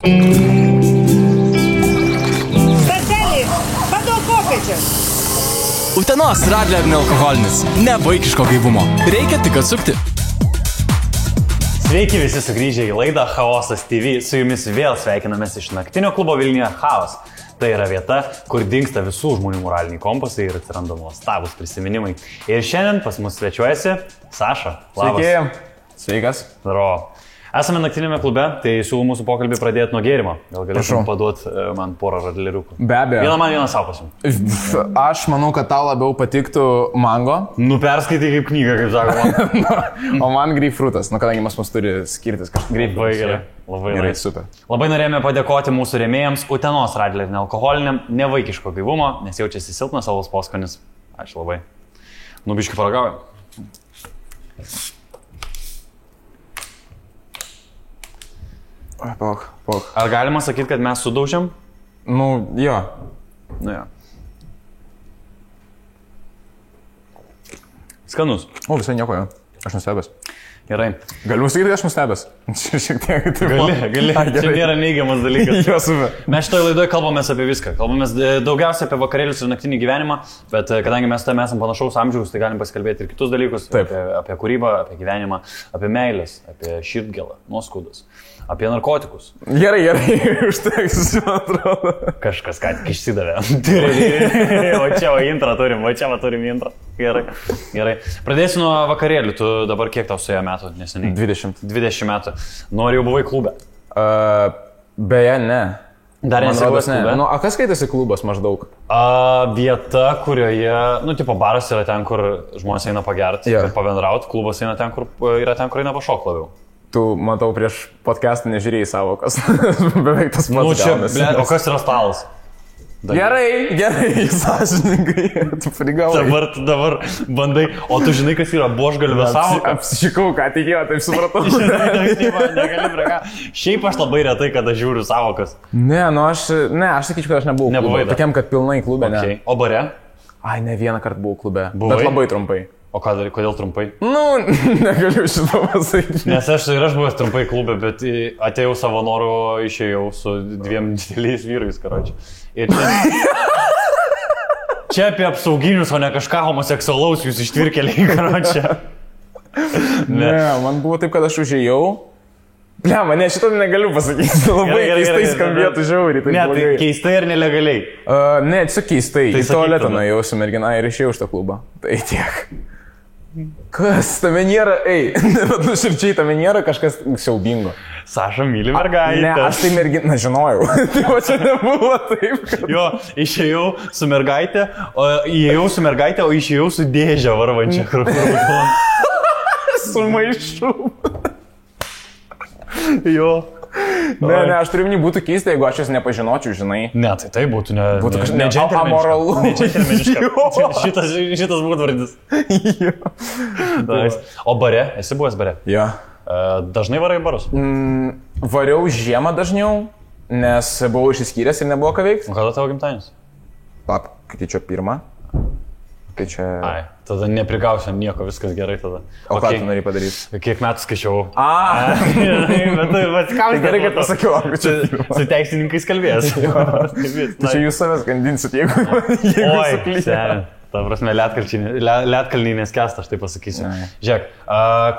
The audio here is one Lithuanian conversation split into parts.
Statelį, paduok kopėčią. Utenos Radler nealkoholinis, ne vaikiško gaivumo. Reikia tik atsukti. Sveiki visi sugrįžę į laidą Chaosas TV. Su jumis vėl sveikinamės iš naktinio klubo Vilniuje Chaos. Tai yra vieta, kur dingsta visų žmonių moraliniai kompasai ir atsiranda nuostabūs prisiminimai. Ir šiandien pas mus svečiuojasi Saša. Labas. Sveiki. Sveikas. Daro. Esame naktinėme klube, tai siūlau mūsų pokalbį pradėti nuo gėrimo. Gal galėtum paduoti man porą radleriukų. Be abejo. Vieną man, vieną savo pasim. Aš manau, kad tau labiau patiktų mango. Perskaitai kaip knygą, kaip sakoma. O man greipfrutas, kadangi mes turi skirtis kažkaip. Labai gerai. Labai gerai, super. Labai norėjome padėkoti mūsų rėmėjams Utenos Radler nealkoholiniam, nevaikiško gaivumo, nes jaučiasi silpnas savo poskonis. Ačiū labai. Biškį paragauju. Pauk. Ar galima sakyti, kad mes sudaužėm? Jo. Jo. Skanus. Visai nieko, jo. Aš nustebęs. Gerai. Galiu sakyti, kad aš nustebęs. Šiek tiek taip. Gali. Čia nėra neigiamas dalykas. Jo, super. Mes šitoje laidoje kalbamės apie viską. Kalbamės daugiausiai apie vakarėlius ir naktinį gyvenimą, bet kadangi mes tam esame panašaus amžiaus, tai galim pasikalbėti ir kitus dalykus. Taip. Apie kūrybą, apie gyvenimą, apie meilės, apie širdgėlą, nuoskaudas, apie narkotikus. Gerai, užteks, man atrodo. Kažkas ką tik išsidavė. O čia intrą turim, intrą. Gerai. Pradėsiu nuo vakarėlių. Tu dabar kiek tau suėjo metų neseniai? 20 metų. Nori jau buvai klube? Beje, ne. Dar nesibuvęs klube? O kas skaitasi klubas maždaug? Vieta, kurioje, baras yra ten, kur žmonės eina pagerti ir pabendrauti, klubas yra ten, kur eina pašok labiau. Tu, matau, prieš podcastą nežiūrėjai savokas. Beveik tas pats. O kas yra stalas? Gerai, sąžininkai, tu prigavai. Dabar bandai, o tu žinai, kas yra buožgalvio savoka? Apsišikau, ką tikėjo, taip supratau. Negali praka. Šiaip aš labai retai, kada žiūriu savokas. Aš sakyčiau, kad aš nebuvau klube. Tokiam, kad pilnai klube, ne. O bare? Ai, ne vieną kartą buvau klube, bet labai trumpai. O kodėl trumpai? Negaliu šito pasakyti. Nes aš buvęs trumpai klube, bet atėjau savo noru, išėjau su 2 dideliais vyrais, karočiui. Ir čia apie apsauginius, o ne kažką homoseksualaus jūs ištvirkeliai, karočiui. Ne, man buvo taip, kad aš užėjau. Ne, šito negaliu pasakyti. Labai keistai skambėtų žiauriai. Ne, tai keistai ar nelegaliai? Ne, tiesiog keistai. Į tualetą nuėjau su mergina ir išėjau iš tą klubą. Tai tiek. Kas? Tame nėra, bet nuširčiai tame nėra kažkas siaubingo. Saša myli mergaitę. Ne, aš tai merginą žinojau. Tai o čia nebuvo taip. Kad... Jo, išėjau su mergaitė, o išėjau su dėžę varvančią krūvą. Su maišu. Jo. Ne, aš turiu minį, būtų keista, jeigu aš jas nepažinočiau, žinai. Ne, tai būtų ne... Būtų kažkaip amoralu. Ne džentelmeniška. Šitas būdvardis. O bare? Esi buvęs bare? Jo. Dažnai varai barus? Variau žiemą dažniau, nes buvau išsiskyręs ir nebuvo ką veikti. O kada tavo gimtadienis? Lapkričio 1. Tai čia... Ai, tada neprigausiu nieko, viskas gerai tada. O ką tu norėjai padaryti? Kiek metų skaičiau? Bet gerai, kad pasakiau, su teisininkais kalbės. Tai čia jūs savęs gandinsit, jeigu suklysi. Ta prasme, lietkalniai neskęsta, aš tai pasakysiu. Žiūrėk,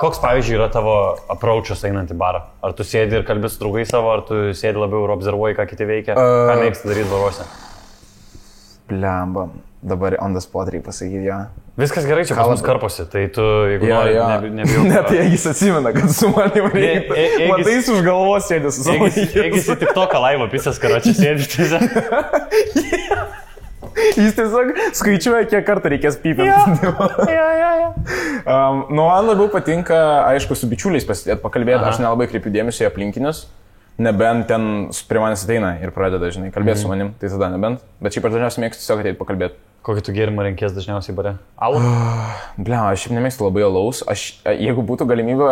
koks pavyzdžiui yra tavo approach'as einant į barą? Ar tu sėdi ir kalbi su draugais savo, ar tu sėdi labiau ir observuoji, ką kiti veikia? Ką mėgsti daryti baruose? Blemba. Dabar on the spot reikia pasakyti, jo. Viskas gerai, čia pas mus karposi, tai tu, jeigu nori, nebijau. Net jeigu jis atsimena, kad su manim reikia. Matai, jis už galvos sėdė su savo įkėjimu. Jeigu jis į TikToką laivą pisės, karočią sėdė, Jis tiesiog skaičiuoja, kiek kartų reikės pypinti. Man labiau patinka, aišku, su bičiuliais pasidėti, pakalbėti. Aš nelabai kreipiu dėmesio į aplinkinius. Nebent ten prie manęs ateina ir pradeda, žinai, kalbėti su manim, tai tada nebent. Bet šiaip aš dažniausiai mėgstu tiesiog ateit pakalbėti. Kokį tu gėrimą renkės dažniausiai bare? Alų? Aš šiaip nemėgstu labai alaus. Jeigu būtų galimybė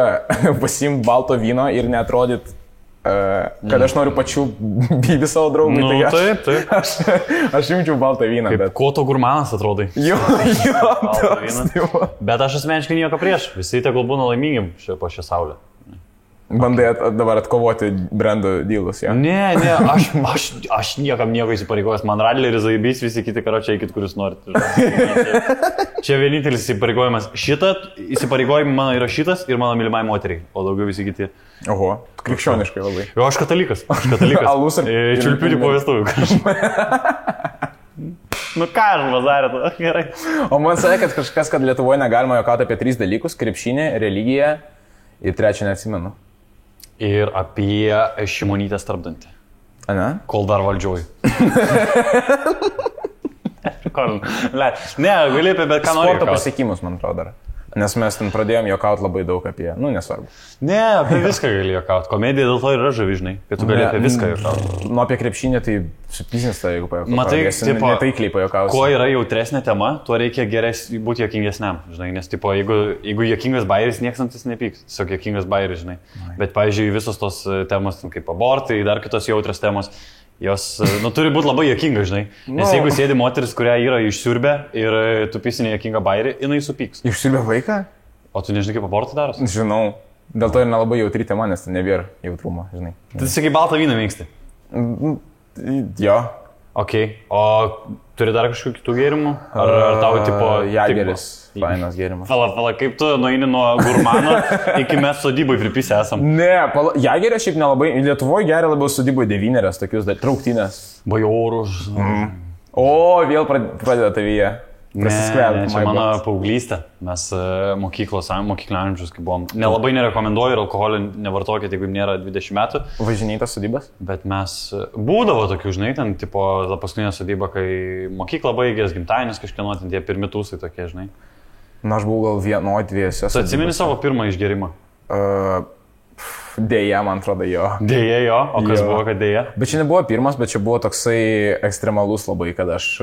pasiimti balto vyno ir neatrodyt, kad aš noriu pačių bybį savo draugui, tai aš imčiau baltą vyną. Kaip koto gurmanas atrodai. Jo, bet aš asmeniškai nieko prieš. Visi tegul būna laimingi po šią saulę. Bandai dabar atkovoti brandų dylus, jo? Ne, aš niekam nieko įsipareigojęs. Man Radleris zaibys, visi kiti karočiai, kuris norite. Čia vienintelis įsipareigojimas. Šitą įsipareigojimą mano yra šitas ir mano mylimai moteriai, o daugiau visi kiti. Oho, krikščioniškai labai. Jo, aš katalikas. Alus ir... Čiulpiūdį po vestuvių. Nu ką aš bazarė, gerai. O man sakė, kad kažkas, kad Lietuvoje negalima juokauti apie 3 dalykus - krepšinį, religiją ir 3 neatsimenu. Ir apie Šimonytės tarpdantį. Ane? Kol dar valdžioj. Ne, gali apie bet ką nori. Sporto pasiekimus, man atrodo, dar. Nes mes ten pradėjom juokauti labai daug apie, nesvarbu. Ne, apie viską gali juokauti. Komedija dėl to ir yra žavižnai, kad tu gali apie viską juokauti. Nu, apie krepšinį tai supysnis tai, jeigu pajuokauti. Matai, tipo, netaikliai pajuokauti. Kuo yra jautresnė tema, tuo reikia būti juokingesniam, žinai. Nes, tipo, jeigu juokingas bairis, niekas ant jis nepyks. Tiesiog juokingas bairis, žinai. Bet, pavyzdžiui, visos tos temos, kaip abortai, dar kitos jautrios temos, jos, turi būti labai juokinga, žinai. Nes jeigu sėdi moteris, kurią yra išsiurbę ir tu pisinė juokingą bairį, jinai supyks. Išsiurbę vaiką? O tu nežinai, kaip abortai darosi? Žinau. Dėl to ir nelabai jautri tema, nes tai nebėra jautrumo, žinai. Tai sakai, baltą vyną mėgsti? Jo. Ok. O turi dar kažkokių kitų gėrimų? Ar tau, tipo... Jageris. Fainas gėrimas. Pala, kaip tu nueini nuo gurmano iki mes sodybai pripysę esam? Ne, Jagerio šiaip nelabai. Lietuvoje geria labiau sodybai 9, tokius trauktinės. Bajorus. O, vėl pradeda tavyje. Ne, čia mano paauglystė. Mes mokyklinio amžiaus, kai buvom. Nelabai nerekomenduoju ir alkoholį nevartokite, jeigu nėra 20 metų. Važinėtas sodybas? Bet mes būdavo tokių, žinai, ten, tipo, paskutinė sodyba, kai mokykla baigės, gimtadienis kažkieno, ten tie pirmi tūsai tokie, žinai. Na, aš buvau gal 1-2. Tu atsimeni savo pirmą išgerimą? Dėja, man atrodo, jo. Dėja, jo? O kas buvo, kad dėja? Bet čia nebuvo pirmas, bet čia buvo toksai ekstremalus labai, kad aš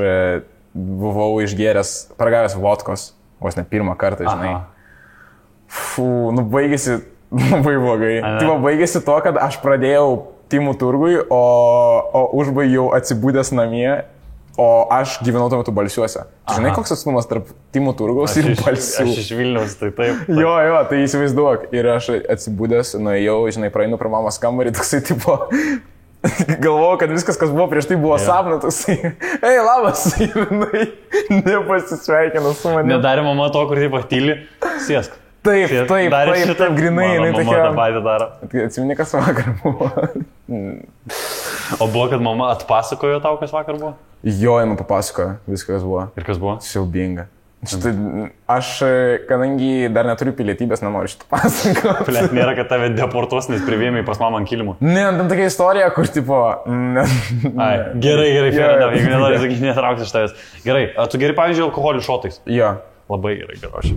buvau išgėręs, paragavęs vodkos, vos ne pirmą kartą, žinai. Baigėsi labai blogai. Tai baigėsi to, kad aš pradėjau Timų turgui, o užbaigiau atsibūdęs namie, o aš gyvenau tuo metu Balsiuose. Žinai, koks atstumas tarp Timų turgaus ir Balsių? Aš iš Vilniaus, tai taip. Jo, tai įsivaizduok. Ir aš atsibūdęs, nuėjau, žinai, praeinu pro mamos kambarį, toksai tipo... Galvojau, kad viskas, kas buvo prieš tai, buvo sapnas, toksai, ei, labas, ir jinai nepasisveikino su manimi. Nedarė mama to, kur taip tyli, sėsk. Taip, grinai, jinai tokia. Mama tą patį daro. Atsimeni, kas vakar buvo. O buvo, kad mama atpasakojo tau, kas vakar buvo? Jo, jinai papasakojo viską, kas buvo. Ir kas buvo? Siaubinga. Aš, kadangi dar neturiu pilietybės, nenoriu šitą pasakoti. Pliat, nėra, kad tave deportuos, nes privėmė pas mamą ant kilimų. Ne, tam tokia istorija, kur tipo... Gerai, jeigu nenori sakyti, netrauks iš tavęs. Gerai, tu geri, pavyzdžiui, alkoholį šotais? Jo. Labai gerai, aš.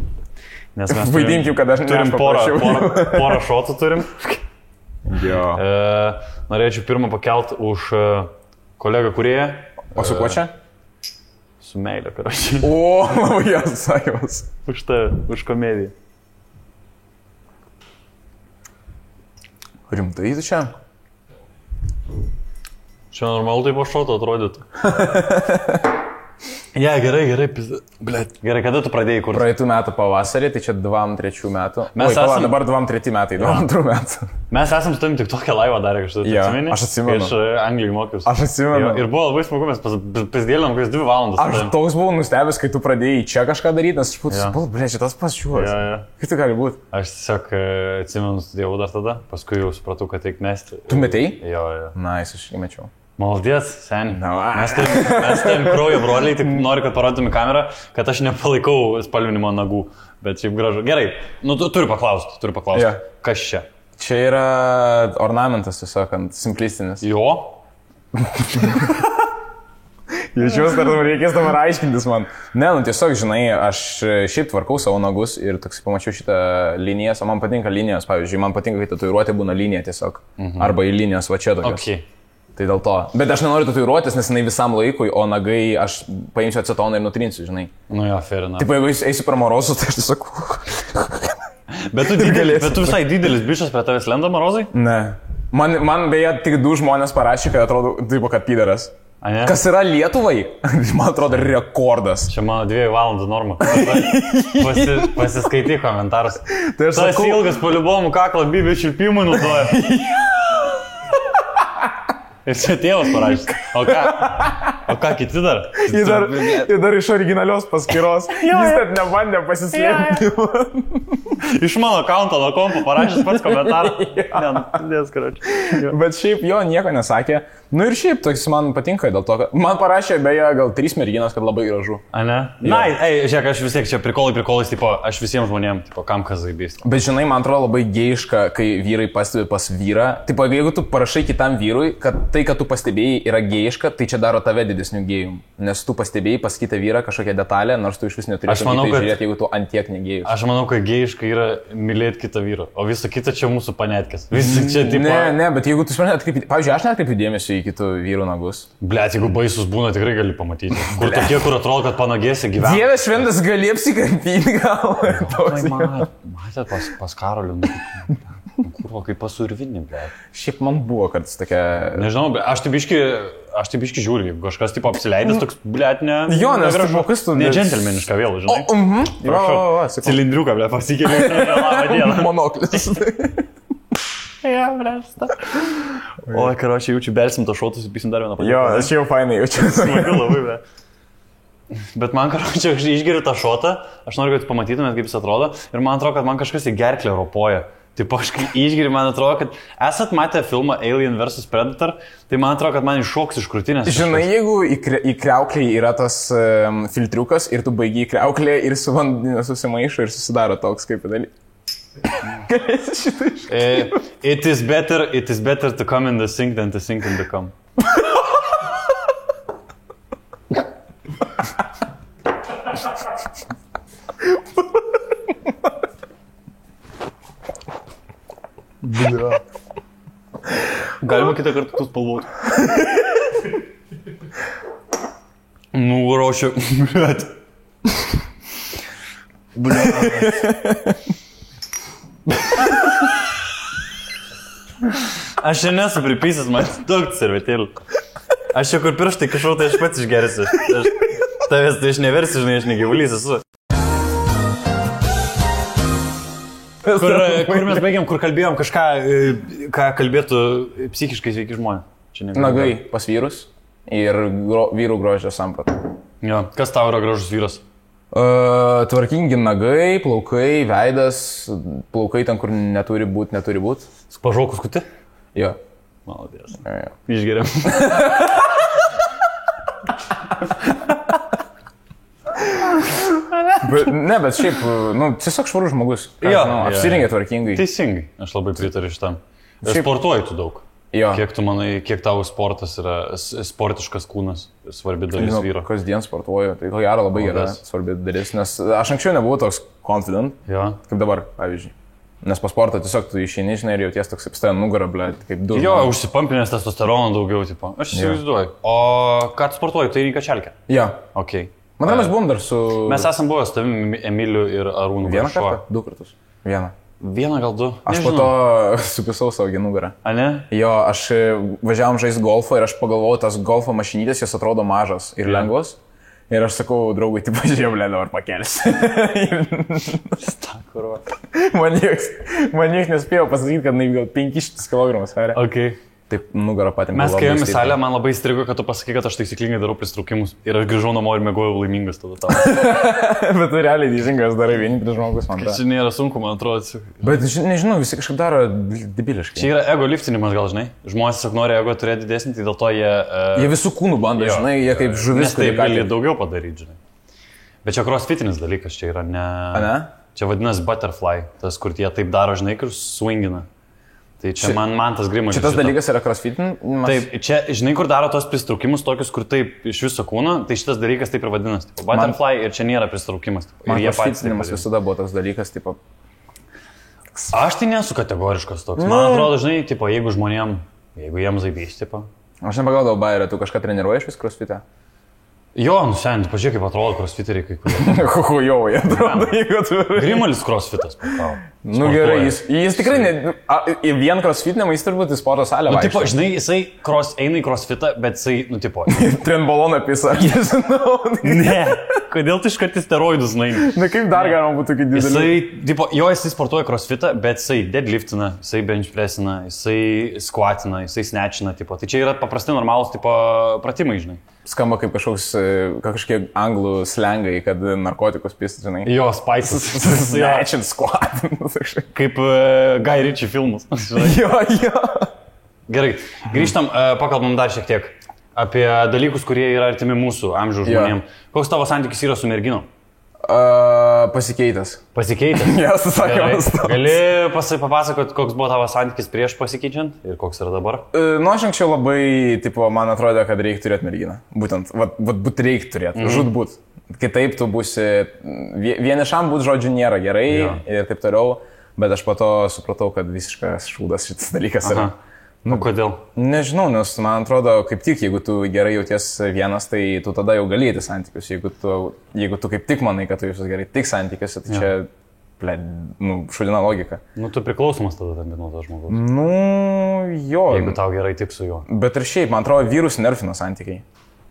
Nes mes vaidinkim, kad aš turim porą šotų turim. Jo. Norėčiau pirmą pakelt už kolegą kūrėją. O su kuo čia? Su meilė, karočiui. O, labai jas sakymas. Už tave, už komediją. Rimtai tu čia? Čia normalu taip po šoto atrodytų. Ja, gerai, blet. Gerai, kada tu pradėjai kurti? Praeitų metų pavasarį, tai čia 2-3 metų. Dabar 2-3 metai, 2-2 metų. Mes esam su tavim tik tokią laivą darę kažkaip. Ja, aš atsimenu. Iš Anglijai mokiausi. Aš atsimenu. Ir buvo labai smagu, mes pasidėlėm kokias 2 valandas. Aš toks buvau nustebęs, kai tu pradėjai čia kažką daryti, nes aš būtų, blėt, šitas pasiūlas. Kaip tai gali būti? Aš tiesiog atsimenu, studijavau dar tada, paskui jau supratau, kad reik mesti. Tu metei? Jo. Nice, aš įmečiau. Maldės, seniai. Mes turim kraujo broliai, tik noriu, kad parodytum į kamerą, kad aš nepalaikau spalvinimo nagų, bet šiaip gražu. Gerai, turiu paklausti. Yeah. Kas čia? Čia yra ornamentas, tiesiog, simplistinis. Jo? Jaučiuosi, kad reikės dabar aiškintis man. Ne, tiesiog, žinai, aš šiaip tvarkau savo nagus ir toks pamačiau šitą liniją, o man patinka linijos, pavyzdžiui, man patinka, kai tatuiruotė būna linija tiesiog, arba į linijos va čia tokios. Okay. Tai dėl to. Bet aš nenoriu tatuiruotis, nes jinai visam laikui, o nagai aš paimsiu acetoną ir nutrinsiu, žinai. Nu jo, fair enough. Taip, jeigu eisiu per Morozus, tai aš tiesiog... Bet tu visai didelis bišas prie tavęs lenda, Morozai? Ne. Man beje tik 2 žmonės parašė, kad atrodo, taip, kad pydaras. Ane? Kas yra Lietuvai, man atrodo, rekordas. Čia mano 2 valandų norma. Pasiskaitai komentarus. Tai aš Tas sakau, ilgas poliubomų kaklo bibio šilpimui naudoja. Ir čia tėvas parašė. O ką kiti dar? Ir dar iš originalios paskyros. Jis net nebandė pasislėpti. Iš mano akaunto nuo kompo parašęs pats komentarą. Bet šiaip jo nieko nesakė. Nu ir šiaip toks man patinka dėl to, kad man parašė beje gal 3 merginos, kad labai gražu. A ne? Na, žiūrėk, aš vis tiek čia prikolais, tipo, aš visiems žmonėms, tipo, kam kas zaibys. Bet žinai, man atrodo labai geiška, kai vyrai pastebi pas vyrą. Tipo, jeigu tu parašai kitam vyrui, kad tai, kad tu pastebėjai, yra geiška, tai čia daro tave didesnių gėjų. Nes tu pastebėjai pas kitą vyrą kažkokią detalę, nors tu iš vis neturi žiūrėti, jeigu tu antiek negėjus. Aš manau, kad geiška yra mylėti kitą vyrą, o visa kita čia mūsų panetkės. Visi čia, tipo... Ne, bet jeigu tu supranti, pavyzdžiui, aš netkreipiu dėmesio į kitų vyrų nagus. Blet, jeigu baisus būna, tikrai gali pamatyti. Kur tokie, kur atrodo, kad panagėsi gyvena. Dievas šventas, gali apsikampyti gal. Matėt pas Karoliu, kurvo kaip pasurvinį, blet. Šiaip man buvo, kad tokia... Nežinau, bet aš tai biški žiūriu, jeigu kažkas tipo apsileidęs toks, blet, ne... Jo, nes žmogus tu... Ne džentelmeniška vėl, žinai. Cilindriuką, blet, pasikėlė. Monoklis. Ja, blėsta. O, karočią, jaučiu, belsim to šotus, įpysim dar vieną patį. Jo, aš jau fainai jaučiu. Smagu labai, be. Bet man, karočią, aš išgeriu tą šotą, aš noriu, kad jūs pamatytumėt, kaip jis atrodo, ir man atrodo, kad man kažkas į gerklę ropoja. Taip, aš kai išgeriu, man atrodo, kad esat matę filmą Alien vs. Predator, tai man atrodo, kad man iššoks iš krūtinės. Žinai, jeigu į kriauklį yra tas filtriukas ir tu baigi į kriauklį ir su vandeniu susimaišo ir susidaro toks kaip dalykas. It is better to come in the sink than to sink in the cum. Galima kitą kartą tu spalvoti. Nu, rošiu. Aš čia nesu pripysęs, man daug servetėlių. Aš čia kur pirštai kažkau, tai aš pats išgersiu. Tavęs tai aš neversiu, žinai, aš negyvulys esu. Kur mes baigėm, kur kalbėjom kažką, ką kalbėtų psichiškai sveiki žmonės. Nagai pas vyrus ir vyrų grožio sampratą. Jo, kas tau yra gražus vyras? Tvarkingi nagai, plaukai, veidas, plaukai ten, kur neturi būt. Pažokus kuti? Jo. Maladės. Išgeriam. Bet šiaip, tiesiog švarus žmogus. Apsirengia tvarkingai. Teisingai, aš labai pritariu šitam. Sportuoji tu daug. Jo. Kiek tu manai, kiek tavo sportas yra sportiškas kūnas, svarbi dalis vyro? Kasdien sportuoju, tai ko gero labai gera svarbi dalis, nes aš anksčiau nebuvau toks confident, kaip dabar, pavyzdžiui. Nes po sporto tiesiog tu išeini, žinai, ir jauties toks apstoja nugarą, blėt, kaip du. Jo, užsipampinės testosterono daugiau, tipo. Aš įsivaizduoju. O ką tu sportuoji, tai Rinka Čelkė? Jo. Ok. Man mes buvom dar su... Mes esam buvę su tavimi, Emiliu ir Arūnu. Vieną kartą? 2 kartus. Vieną gal 2. Aš po to supisau savo nugarą. A ne? Jo, aš važiavom žaisti golfą ir aš pagalvojau, tas golfo mašinytės, jos atrodo mažas ir lengvos. Ir aš sakau draugui, tai pažiūrėjau, blė, dabar pakelsi. Man nieks nespėjo pasakyti, kad gal 500 kg sveria. Okay. Taip, nugarą patinka. Mes kai ėjome į salę, man labai įstrigo, kad tu pasakai, kad aš taisyklingai darau pristraukimus. Ir aš grįžau namo ir mėgojau laimingas tada tau. Bet tu realiai teisingas darai vienintelis žmogus, man atrodo. Čia nėra sunku, man atrodo. Bet nežinau, visi kažkaip daro debiliškai. Čia yra ego liftinimas, gal žinai. Žmonės tiesiog nori ego turėti didesnį, tai dėl to jie... Jie visų kūnų bando, žinai, jie kaip žuvis. Nes tai gali daugiau padaryti, žinai. Bet čia crossfitinis dalykas, čia yra ne... A ne? Čia vadinasi butterfly, tas, kur jie taip daro, žinai, kur swingina. Tai čia man tas grimas. Šitas dalykas yra crossfitinimas? Taip, čia, žinai, kur daro tos pristraukimus tokius, kur taip iš viso kūno, tai šitas dalykas taip ir vadinasi. Butterfly ir čia nėra pristraukimas. Man crossfitinimas visada buvo toks dalykas, tipo... Aš tai nesu kategoriškas toks. Man atrodo, žinai, tipo, jeigu žmonėm, jeigu jiems zaibys, tipo... Aš nepagaudavau bairę, tu kažką treniruoji iš vis crossfitę? Jo, nusenti, pažiūrėk, kaip atrodo crossfiteriai kai kurie. Hujovai, atrodo, jeigu tu... Grimalis crossfitas, pakau. Nu gerai, jis tikrai ne... Vien crossfitiniam jis turbūt į sporto salę Nu, vaikšto. tipo, žinai, jisai eina į crossfitą, bet jisai, nu, tipo... Trenbaloną pisa, nežinau. Ne, kodėl tu iškarti steroidus naini? Na kaip dar galima būtų kaip didelį? Jisai, tipo, jisai sportuoja crossfitą, bet jisai deadliftina, jisai benchpressina, jisai squatina, jisai snatchina, tipo. Tai čia yra paprastai normalūs, tipo, pratimai, žinai. Skamba kaip kažkokie anglų slengai, kad narkotikus pistų, žinai. Jo, spices. Snatching squat. Kaip Guy Ritchie filmus. Jo. Gerai, grįžtam, pakalbam dar šiek tiek apie dalykus, kurie yra artimi mūsų amžiaus žmonėm. Koks tavo santykis yra su merginom? Pasikeitęs. Pasikeitęs? Jas, sakymas. Gali papasakot, koks buvo tavo santykis prieš pasikeičiant ir koks yra dabar? Nu, aš anksčiau labai, tipo, man atrodė, kad reikia turėti merginą. Būtent, vat reikia turėti, žudbūt. Kitaip tu būsi, vienišam būt žodžiu nėra gerai ir taip toliau, bet aš po to supratau, kad visiškas šūdas šitas dalykas yra. Nu, kodėl? Nežinau, nes man atrodo, kaip tik, jeigu tu gerai jauties vienas, tai tu tada jau galėti santykius. Jeigu tu kaip tik manai, kad tu jūs gerai tik santykiuose, tai čia, šudina logika. Nu, tu priklausomas tada tampi nuo to žmogaus. Nu, jo. Jeigu tau gerai tik su juo. Bet ir šiaip, man atrodo, vyrus nervina santykiai.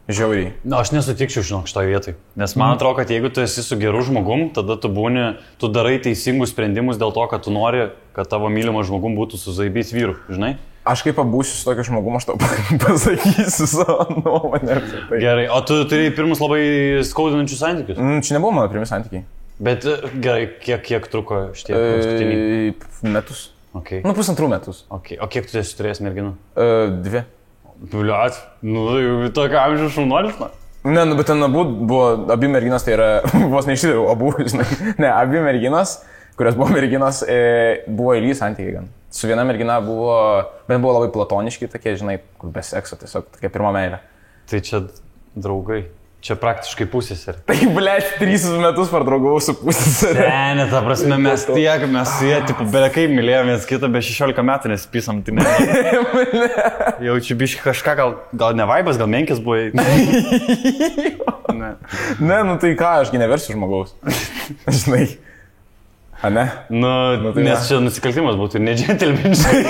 Žiauriai. Na, aš nesutikčiau, žinok, šitoje vietoje. Nes man atrodo, kad jeigu tu esi su geru žmogum, tada tu darai teisingus sprendimus dėl to, kad tu nori, kad tavo mylimas žmogum būtų su zaibys vyru, žinai? Aš kaip pabūsiu su tokiu žmogum, aš tau pasakysiu savo nuomonę. Gerai, o tu turėjai pirmus labai skaudinančius santykius? Čia nebuvo mano pirmi santykiai. Bet gerai, kiek truko šitie paskutiniai? Metus. Okay. Nu, 1,5 metus. Okay. O kiek tu esi turėjęs merginų? 2. Bliuat, nu, tokio amžiaus šaunuolis, na? Ne, nu, bet ten buvo abi merginos, tai yra, vos neišsidėjau, abu, žinai. Ne, abi merginos, kurios buvo merginos, buvo įly santykiai gan. Su viena mergina buvo, bet buvo labai platoniški, tokie, žinai, be sekso, tiesiog tokia pirma meilė. Tai čia draugai, čia praktiškai pusseserė. Tai, blėt, 3 metus pardraugavau su pusseserė. Ne, ta prasme, mes su jie, tipo, belekai mylėjomės kitą, be 16 metų nesipysam, tai ne. Jaučiu biškai kažką, gal ne vaibas, gal menkis buvo. Ne, nu tai ką, ašgi neversiu žmogaus. Žinai. A ne? Nu tai nes čia nusikaltimas būtų ir nedžentelmeniškai.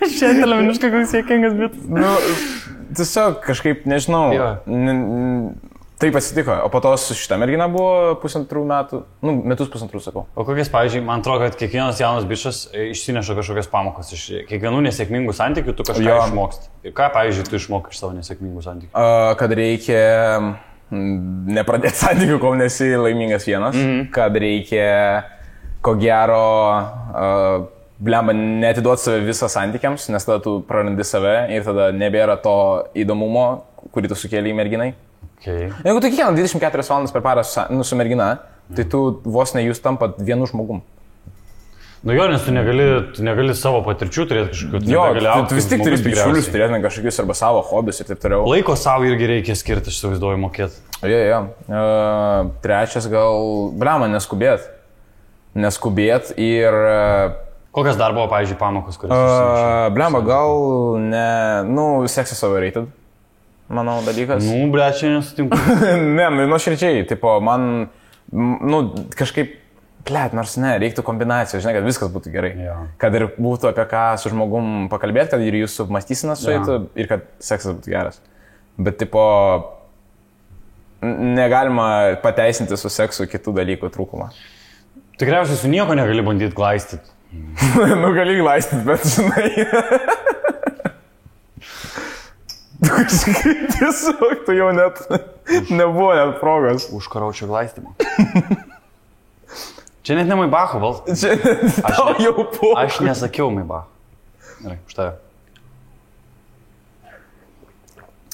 Džentelmeniškai koks jėkingas bitas. Nu, tiesiog kažkaip, nežinau, taip atsitiko. O po to su šitą merginą buvo 1,5 metų, nu, metus 1,5 sakau. O kokias, pavyzdžiui, man atrodo, kad kiekvienas jaunas bičas išsineša kažkokias pamokas. Iš kiekvienų nesėkmingų santykių tu kažką išmoksti. Ir ką, pavyzdžiui, tu išmokai iš savo nesėkmingų santykių? Kad reikia nepradėti santykių, kol nesi laimingas vienas. Kad reikia, ko gero, blemba, neatiduoti save visą santykiams, nes tada tu prarandi save ir tada nebėra to įdomumo, kurį tu sukėlė į merginai. Okay. Jeigu tu kiekvieną 24 valandas per parą su mergina, tai tu vos ne jūs tampat vienu žmogum. Nu jo, nes tu negali savo patirčių turėti kažkokių. Jo, tu vis tik turi bičiulius turėti kažkokius arba savo hobius ir taip toliau. Laiko savo irgi reikia skirti, aš įsivaizduoju, mokėti. Jo. Trečias gal, blema, neskubėt. Neskubėt ir... Kokias dar buvo, pavyzdžiui, pamokos, kurias... Blema, gal ne... Nu, seksas overrated, manau, dalykas. Nu, ble, čia nesutinku. Ne, nu, širdžiai, tipo, man... Nu, kažkaip... Blet, nors ne, reiktų kombinacijos, žinai, kad viskas būtų gerai. Ja. Kad ir būtų apie ką su žmogum pakalbėti, kad ir jūsų mąstysenas sueitų ir kad seksas būtų geras. Bet, tipo, negalima pateisinti su seksu kitų dalykų trūkumą. Tikriausiai su nieko negali bandyti glaistyti. Nu, gali glaistyti, bet, žinai. Tu kažkaip tiesiog, tu jau net nebuvo net progos. Užkaraučiau glaistymą. Čia net ne Maibacho balsas. Čia tau jau po. Aš nesakiau Maibacho. Gerai, už tave.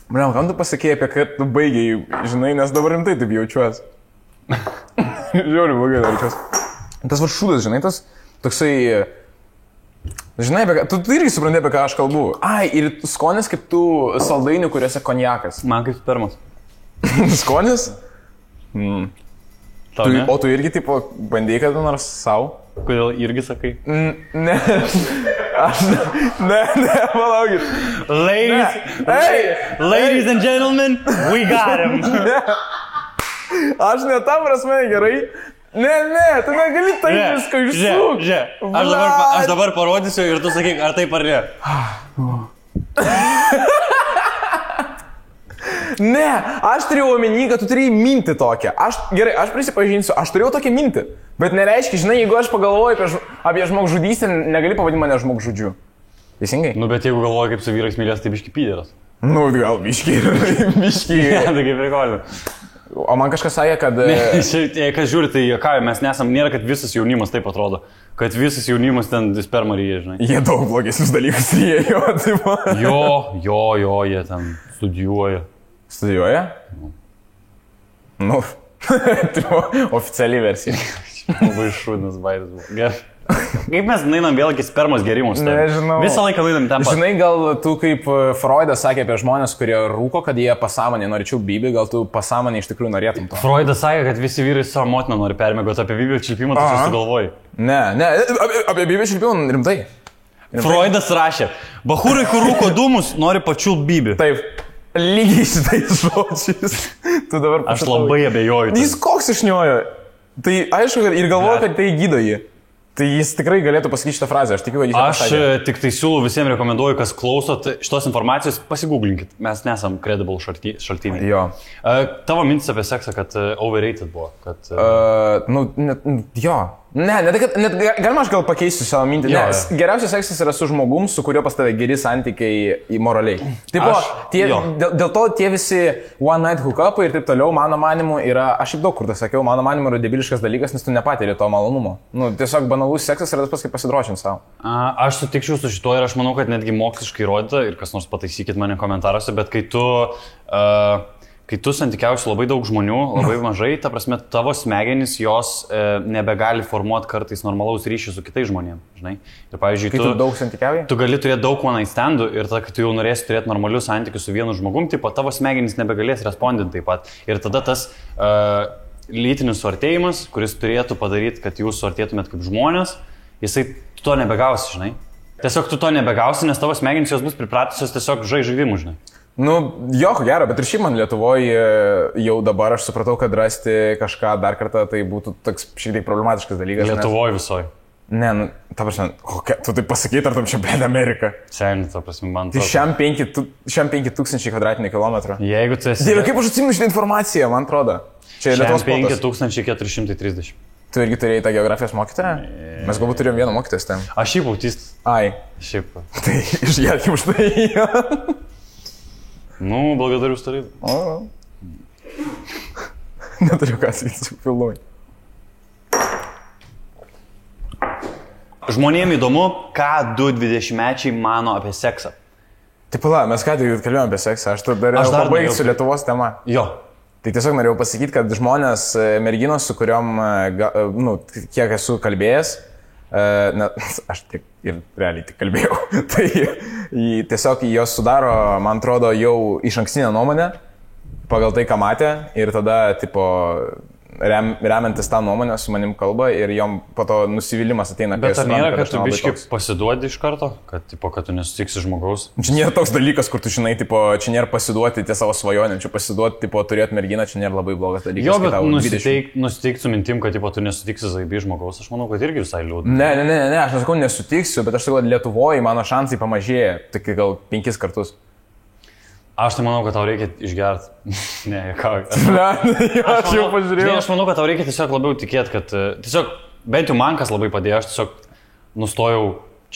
Bliam, kam tu pasakėjai, apie kad tu baigiai, žinai, nes dabar rimtai taip jaučiuos. Žiauriai blogai jaučiuos. Tas varšūdas, žinai, tas toksai... Žinai, tu irgi supranti, apie ką aš kalbu. Ai, ir skonis kaip tų saldainių, kuriuose konjakas. Man kaip spermas. Skonis? O tu irgi, tipo, bandėjai kada nors savo? Kodėl irgi sakai? Ne. Ne, palaukit. Ladies and gentlemen, we got him. Aš ne tam prasme gerai. Ne, tu negali taip viską išsukti. Aš dabar parodysiu ir tu sakyk, ar taip ar ne. Ne, aš turėjau omeny, kad tu turėjai mintį tokią. Gerai, aš prisipažinsiu, aš turėjau tokią mintį. Bet nereiškia, žinai, jeigu aš pagalvoju apie žmogžudystę, negali pavadinti mane žmogžudžiu. Teisingai? Nu, bet jeigu galvoju, kaip su vyrais mylės, tai biški pydėras. Nu, gal biški. Ne, tai kaip prikolė. O man kažkas sakė, kad... Kas žiūri, tai jokavė, mes nėra, kad visas jaunimas taip atrodo. Kad visas jaunimas ten spermaryje, žinai. Jie daug blogesnius dalykus riejo, taip. Jo, jie ten studijuoja. Studijuoja? Nu, oficialiai versija. Labai šūdinas bairis buvo. Gerai. Kaip mes einam vėlgi spermos gerimus? Nežinau. Visą laiką einam ten pat. Žinai, gal tu kaip Freudas sakė apie žmonės, kurie rūko, kad jie pasąmonė norėčiau bybį, gal tu pasąmonė iš tikrųjų norėtum to. Freudas sakė, kad visi vyrai savo motiną nori permėgoti, apie bybį čilpimą tu susigalvoji. Ne, apie bybį čilpimą rimtai. Freudas rašė, bahūrai, kur rūko dūmus, nori pačiult bybį. Taip. Lygiai šitais žodžiais. Tu dabar aš labai abejoju. Jis koks išniojo. Tai aišku, ir galvoju, kad tai gydo jį. Tai jis tikrai galėtų pasakyti šitą frazę. Aš tikiu, kad jis pasakė. Aš tik tai siūlau visiems rekomenduoju, kas klausot šitos informacijos, pasigūglinkit. Mes nesam credible šaltiniai. Jo. Tavo mintis apie seksą, kad overrated buvo. Kad, jo. Net galima aš gal pakeisiu savo mintį. Nes geriausias seksas yra su žmogum, su kuriuo pas tave geri santykiai moraliai. Tipo, dėl to tie visi one night hookupai ir taip toliau, mano manimu, yra, aš šiaip daug kur tai sakiau, mano manimu yra debiliškas dalykas, nes tu nepatiri to malonumo. Nu, tiesiog banalus seksas yra tas pats, kaip pasidrošint savo. Aš sutikčiau su šituo ir aš manau, kad netgi moksliškai įrodyta, ir kas nors pataisykit mane komentaruose, bet kai tu santykiausi labai daug žmonių, labai mažai, ta prasme, tavo smegenys jos nebegali formuoti kartais normalaus ryšį su kitais žmonėmis, žinai. Ir pavyzdžiui, kai tu daug santykiauji? Tu gali turėti daug one night standų ir tada, kai tu jau norėsi turėti normalius santykius su vienu žmogum, tipo, tavo smegenys nebegalės respondinti taip pat. Ir tada tas lytinis suartėjimas, kuris turėtų padaryti, kad jūs suartėtumėt kaip žmonės, jisai tu to nebegausi, žinai. Tiesiog tu to nebegausi, nes tavo smegenys jos bus pripratusios tiesiog žaidimų, žinai. Nu, jo, gero, bet ir šiaip man Lietuvoje jau dabar aš supratau, kad rasti kažką dar kartą tai būtų toks šiek tiek problematiškas dalykas. Lietuvoje visoje. Ne, nu, ta prasme, tu tai pasakai, ar tam čia blėd Amerika. Seniai, ta prasme, man tai šiam 5000 kvadratinių kilometrų. Jeigu tu esi... Dieve, kaip aš atsimenu šitą informaciją, man atrodo. Čia Lietuvos plotas. 5430. Tu irgi turėjai tą geografijos mokytoją? Mes galbūt turėjom vieną mokytoją ten. Aš šiaip autistas. Ai. Šiaip. Tai išgelkim už tai. Nu, благодарю старый. Neturiu ką sakyti, su filmuoju. Žmonėms įdomu, ką 20-mečiai mano apie seksą. Tai pala, mes ką tik kalbėjome apie seksą, aš dar pabaigsiu Lietuvos temą. Jo. Tai tiesiog norėjau pasakyti, kad žmonės, merginos, su kuriuom, kiek esu kalbėjęs, aš tik ir realiai tik kalbėjau, tai tiesiog jos sudaro, man atrodo, jau iš ankstinę nuomonę, pagal tai, ką matė, ir tada, tipo, remiantis tą nuomonę su manim kalba ir jom po to nusivylimas ateina. Bet ar nėra, kad tu biškai pasiduodi iš karto, kad tu nesutiksi žmogaus? Čia nėra toks dalykas, kur tu žinai, tipo, čia nėra pasiduoti tie savo svajonėm, čia pasiduoti, tipo, turėti merginą, čia nėra labai blogas dalykas. Jo, bet nusiteik su mintim, kad tipo, tu nesutiksi zaibi žmogaus, aš manau, kad irgi visai liūdna. Ne, aš nesakau nesutiksiu, bet aš sakau, kad Lietuvoje mano šansai pamažėja, tik gal 5 kartus. Aš tai manau, kad tau reikia išgerti. Ne, ką. Aš jau pažiūrėjau. Aš manau, kad tau reikia tiesiog labiau tikėti, kad tiesiog, bent jau man kas labai padėjo, aš tiesiog nustojau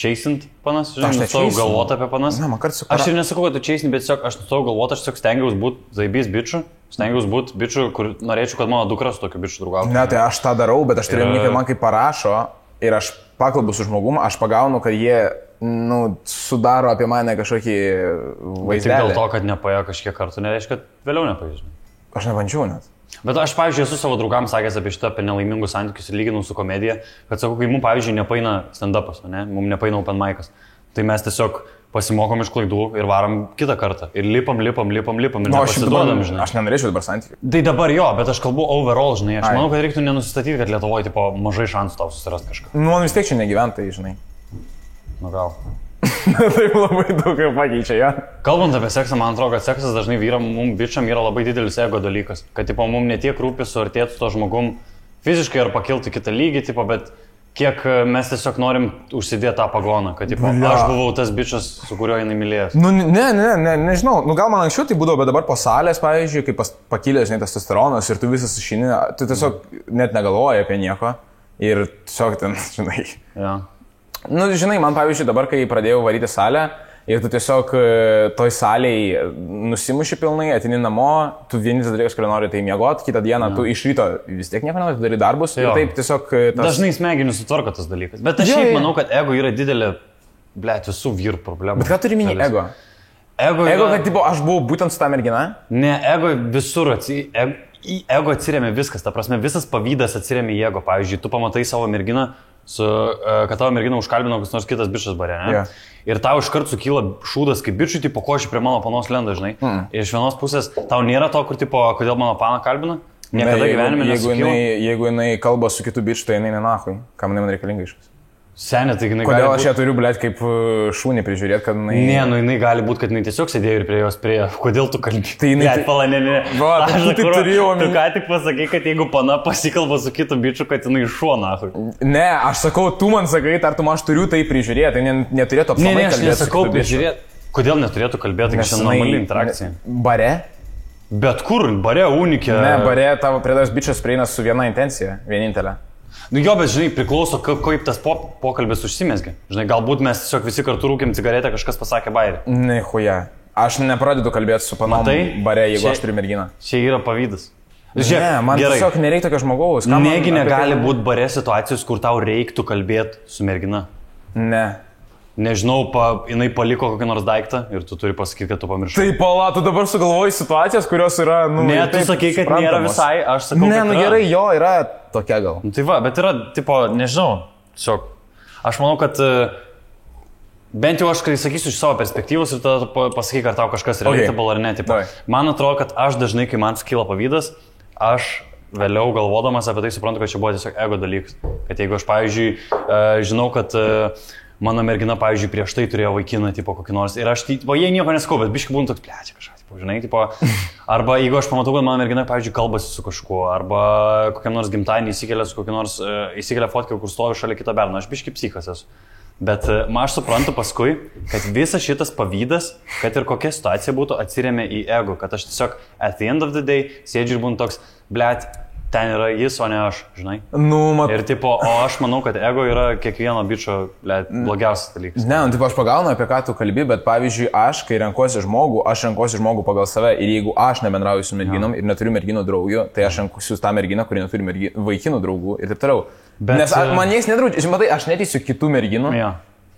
chasint panas, nustojau galvoti apie panas. Ne, aš ir nesakau, kad tu chasint, bet tiesiog aš nustojau galvoti, aš tiesiog stengiausi būti zaibys bičiu. Stengiausi būti bičiu, kur norėčiau, kad mano dukra su tokiu bičiu draugautų. Ne, tai aš tą darau, bet aš turiu minėti, man kai parašo ir aš pakalbu su žmogum, aš pagaunu, kad jie sudaro apie mane kažkokį vaizdelį. Tik dėl to, kad nepaėjo kažkiek kartų, nereiškia, kad vėliau nepaėjo. Aš nebandžiau net. Bet aš, pavyzdžiui, esu savo draugams sakęs apie šitą apie nelaimingus santykius ir lyginau su komedija, kad sakau, kai mums, pavyzdžiui, nepaina stand-upas, ne? Mums nepaina open mic'as, tai mes tiesiog pasimokom iš klaidų ir varom kitą kartą. Ir lipam ir nepasiduodam, žinai. Aš nenorėčiau dabar santykių. Tai dabar jo, bet aš kalbu overall, žinai. Aš manau, kad reiktų nenusistatyti, kad Lietuvoje tipo, mažai šansų tau susirasti kažką. Nu, man vis tiek čia negyventai, žinai. Nu gal. Taip labai daug jau pakeičia, ja. Kalbant apie seksą, man atrodo, kad seksas dažnai vyram, bičiam yra labai didelis ego dalykas. Kad tipo, mums netiek rūpi suartėti su to žmogum fiziškai ar pakilti kitą lygį, tipo, bet kiek mes tiesiog norim užsidėti tą pagoną, kad tipo, aš buvau tas bičias, su kuriuo jinai mylėjęs. Nu, nežinau, nu gal man anksčiau tai būdavo, bet dabar po salės, pavyzdžiui, kai pakilęs, žinai, testosteronas ir tu visas išeini, tu tiesiog net negalvoji apie nieko ir tiesiog ten, žinai. Ja. Nu, žinai, man pavyzdžiui, dabar, kai pradėjau varyti salę ir tu tiesiog toj salėje nusimuši pilnai, atini namo, tu vienintelis dalykas, kurį nori, tai miegoti, kitą dieną tu iš ryto vis tiek nieko nenori, tu darai darbus ir taip tiesiog... Dažnai smegenys sutvarko tas dalykas, bet aš šiaip manau, kad ego yra didelė, visų vyrų problema. Bet ką turi minėti ego? Ego, kad tipo, aš buvau būtent su ta mergina? Ne, ego visur į ego atsiremia viskas, ta prasme, visas pavydas atsiremia į ego. Pavyzdžiui, tu pamatai savo merginą, kad tavo merginą užkalbino koks nors kitas bičas bare, ne? Yeah. Ir tau iškart sukyla šūdas kaip bičiui, tipo, ko aš prie mano panos lenda, žinai. Ir iš vienos pusės tau nėra to, kur, tipo, kodėl mano paną kalbina? Niekada gyvenime nesukyla. Jeigu jinai kalba su kitu bičiu, tai jinai nenachui. Kam jinai man reikalinga iš vis? Senė, tai jinai kodėl aš ją turiu, blėt, kaip šūnį prižiūrėti, kad jinai... Ne, nu jinai gali būti, kad jinai tiesiog sėdėjo ir prie jos priejo. Kodėl tu kalbi? Tai jinai... Ne. Va, tu tik turėjau... Tu ką tik pasakai, kad jeigu pana pasikalba su kitu bičiu, kad jinai šuo, nahui. Ne, aš sakau, tu man sakai, tartum aš turiu tai prižiūrėti, tai neturėtų apsamai kalbėti. Ne, aš nesakau prižiūrėti. Kodėl neturėtų kalbėti, kad čia normali interakcija? Bare? Bet kur? Bare unikė. Ne, bare tavo prie tas bičias prieina su viena intencija, vienintelė. Nu jo, bet žinai, priklauso, kaip tas pokalbis užsimesgė. Žinai, galbūt mes tiesiog visi kartu rūkėm cigaretę, kažkas pasakė bairį. Ne, chuja. Aš nepradedu kalbėti su panom bare, jeigu aš turiu merginą. Čia yra pavydas. Žiūrėk, ne, man gerai. Tiesiog nereikia tokio žmogaus. Negi negali būti bare situacijos, kur tau reiktų kalbėti su mergina. Ne. Nežinau, jinai paliko kokį nors daiktą ir tu turi pasakyti, kad tu pamiršai. Tai pala, tu dabar sugalvoji situacijas, kurios yra, nu... Ne, tu sakai, kad nėra visai, aš sakau, ne, nu gerai, jo, yra tokia gal. Nu, tai va, bet yra, tipo, nežinau, tiesiog, aš manau, kad bent jau aš, kai sakysiu iš savo perspektyvos ir tada pasakyk, ar tau kažkas relatable ar ne, tipo, man atrodo, kad aš dažnai, kai man skyla pavydas, aš vėliau galvodamas apie tai suprantu, kad čia buvo tiesiog ego dalykas. Kad jeigu aš, pavyzdžiui, žinau, kad mano mergina, pavyzdžiui, prieš tai turėjo vaikiną, tipo, kokį nors, ir aš, tipo, jie nieko neskau, bet biškai būna toks, plečia kažką, tipo, žinai, tipo, arba jeigu aš pamatau, kad mano mergina, pavyzdžiui, kalbasi su kažkuo, arba kokiam nors gimtadienį įsikelia su kokiu nors, įsikelia fotkę, kur stovi šalia kito berno, aš biškai psichas esu. Bet aš suprantu paskui, kad visas šitas pavydas, kad ir kokia situacija būtų, atsiremia į ego, kad aš tiesiog at the end of the day sėdžiu ir būnu toks, blėt, ten yra jis, o ne aš, žinai. Nu, ir tipo, o aš manau, kad ego yra kiekvieno bičio blogiausias dalykas. Ne, nu, tipo, aš pagaunu, apie ką tu kalbi, bet pavyzdžiui, aš, kai renkuosi žmogų pagal save ir jeigu aš nebendrauju su merginom ir neturiu merginų draugių, tai aš renkusiu tą merginą, kuri neturi vaikinų draugų ir taip toliau. Bet, nes man jais nedraudžia, žinai, aš neteisiu kitų merginų. Ja.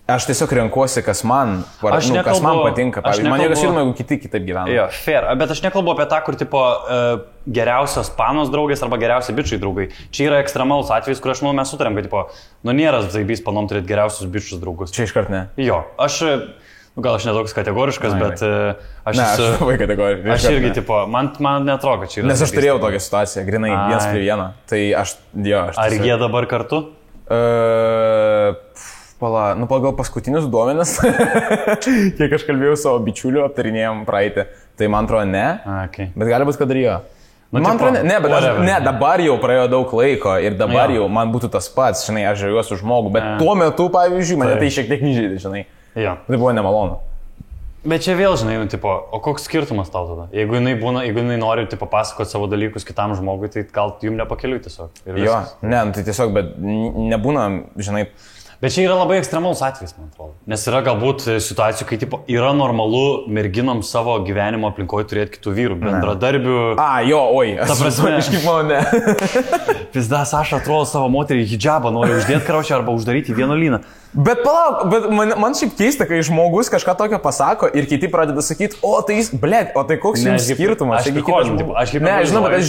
Aš tiesiog renkuosi, kas man patinka. Pavyzdžiui, man jokas įdomu, jeigu kiti kitaip gyvena. Jo, fair. Bet aš nekalbu apie tą, kur tipo geriausios panos draugės arba geriausi bičiai draugai. Čia yra ekstremalus atvejis, kur aš manau mes sutarėm, kad tipo, nu nėra zaibys panom turėti geriausius bičius draugus. Čia iškart ne. Jo, gal aš netoks kategoriškas, bet aš labai kategoriškas. Aš irgi tipo, man netrodo, kad čia yra. Nes aš turėjau tokią situaciją, grinai, 1:1. Tai aš Ar jie dabar kartu? Nu, pagal paskutinius duomenis, kiek aš kalbėjau savo bičiuliu, aptarinėjom praeitį, tai man atrodo ne, okay. Bet gali būti, kad ir jo. Man atrodo ne, bet dabar jau praėjo daug laiko ir dabar jau man būtų tas pats, žinai, aš žiūriuosi žmogų, bet tuo metu, pavyzdžiui, mane tai šiek tiek nežaidė, žinai. Jo. Tai buvo nemalonu. Bet čia vėl, žinai, tipo, o koks skirtumas tau tada? Jeigu jinai nori tipo, pasakoti savo dalykus kitam žmogui, tai gal jums nepakeliui tiesiog. Jo, ne, tai tiesiog, bet nebūna, žinai. Bet čia yra labai ekstremalus atvejis, man atrodo. Nes yra galbūt situacijų, kai tipo, yra normalu merginom savo gyvenimo aplinkoje turėti kitų vyrų, bendradarbių. Jo, oi, ta prasme, kažkaip mano ne. Pizdas, aš atrodo savo moterį hidžabą noriu uždėti kraučią arba uždaryti vienuolyną. Bet palauk, bet man šiaip keista, kai žmogus kažką tokio pasako ir kiti pradeda sakyti, o tai jis, blėt, o tai koks jums skirtumas? Aš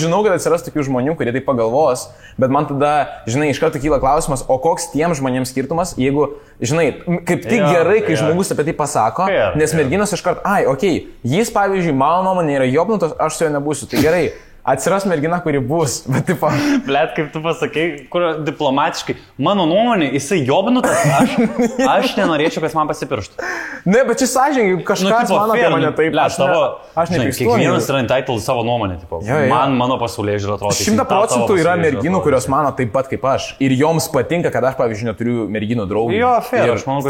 žinau, kad atsiras tokių žmonių, kurie tai pagalvos, bet man tada, žinai, iš karto kyla klausimas, o koks tiem žmonėms skirtumas, jausmas, jeigu, žinai, kaip tik gerai, kai žmogus apie tai pasako, nes merginos iškart, jis, pavyzdžiui, mano nuomonė yra jobnutas, aš su juo nebūsiu, tai gerai. Atsiras mergina, kuri bus, bet tipo... Blet, kaip tu pasakai, kur diplomatiškai, mano nuomonė, jisai jobnutas, aš nenorėčiau, kad man pasipirštų. Ne, bet čia sąžininkai, kažkas mano apie mane taip. Aš nepykstu. Kiekvienas yra entitled savo nuomonę, tipo. Mano pasaulyje žiūrė atrodo. 100% yra merginų, kurios mano taip pat kaip aš. Ir joms patinka, kad aš, pavyzdžiui, neturiu merginų draugų. Jo, fair. Aš manau,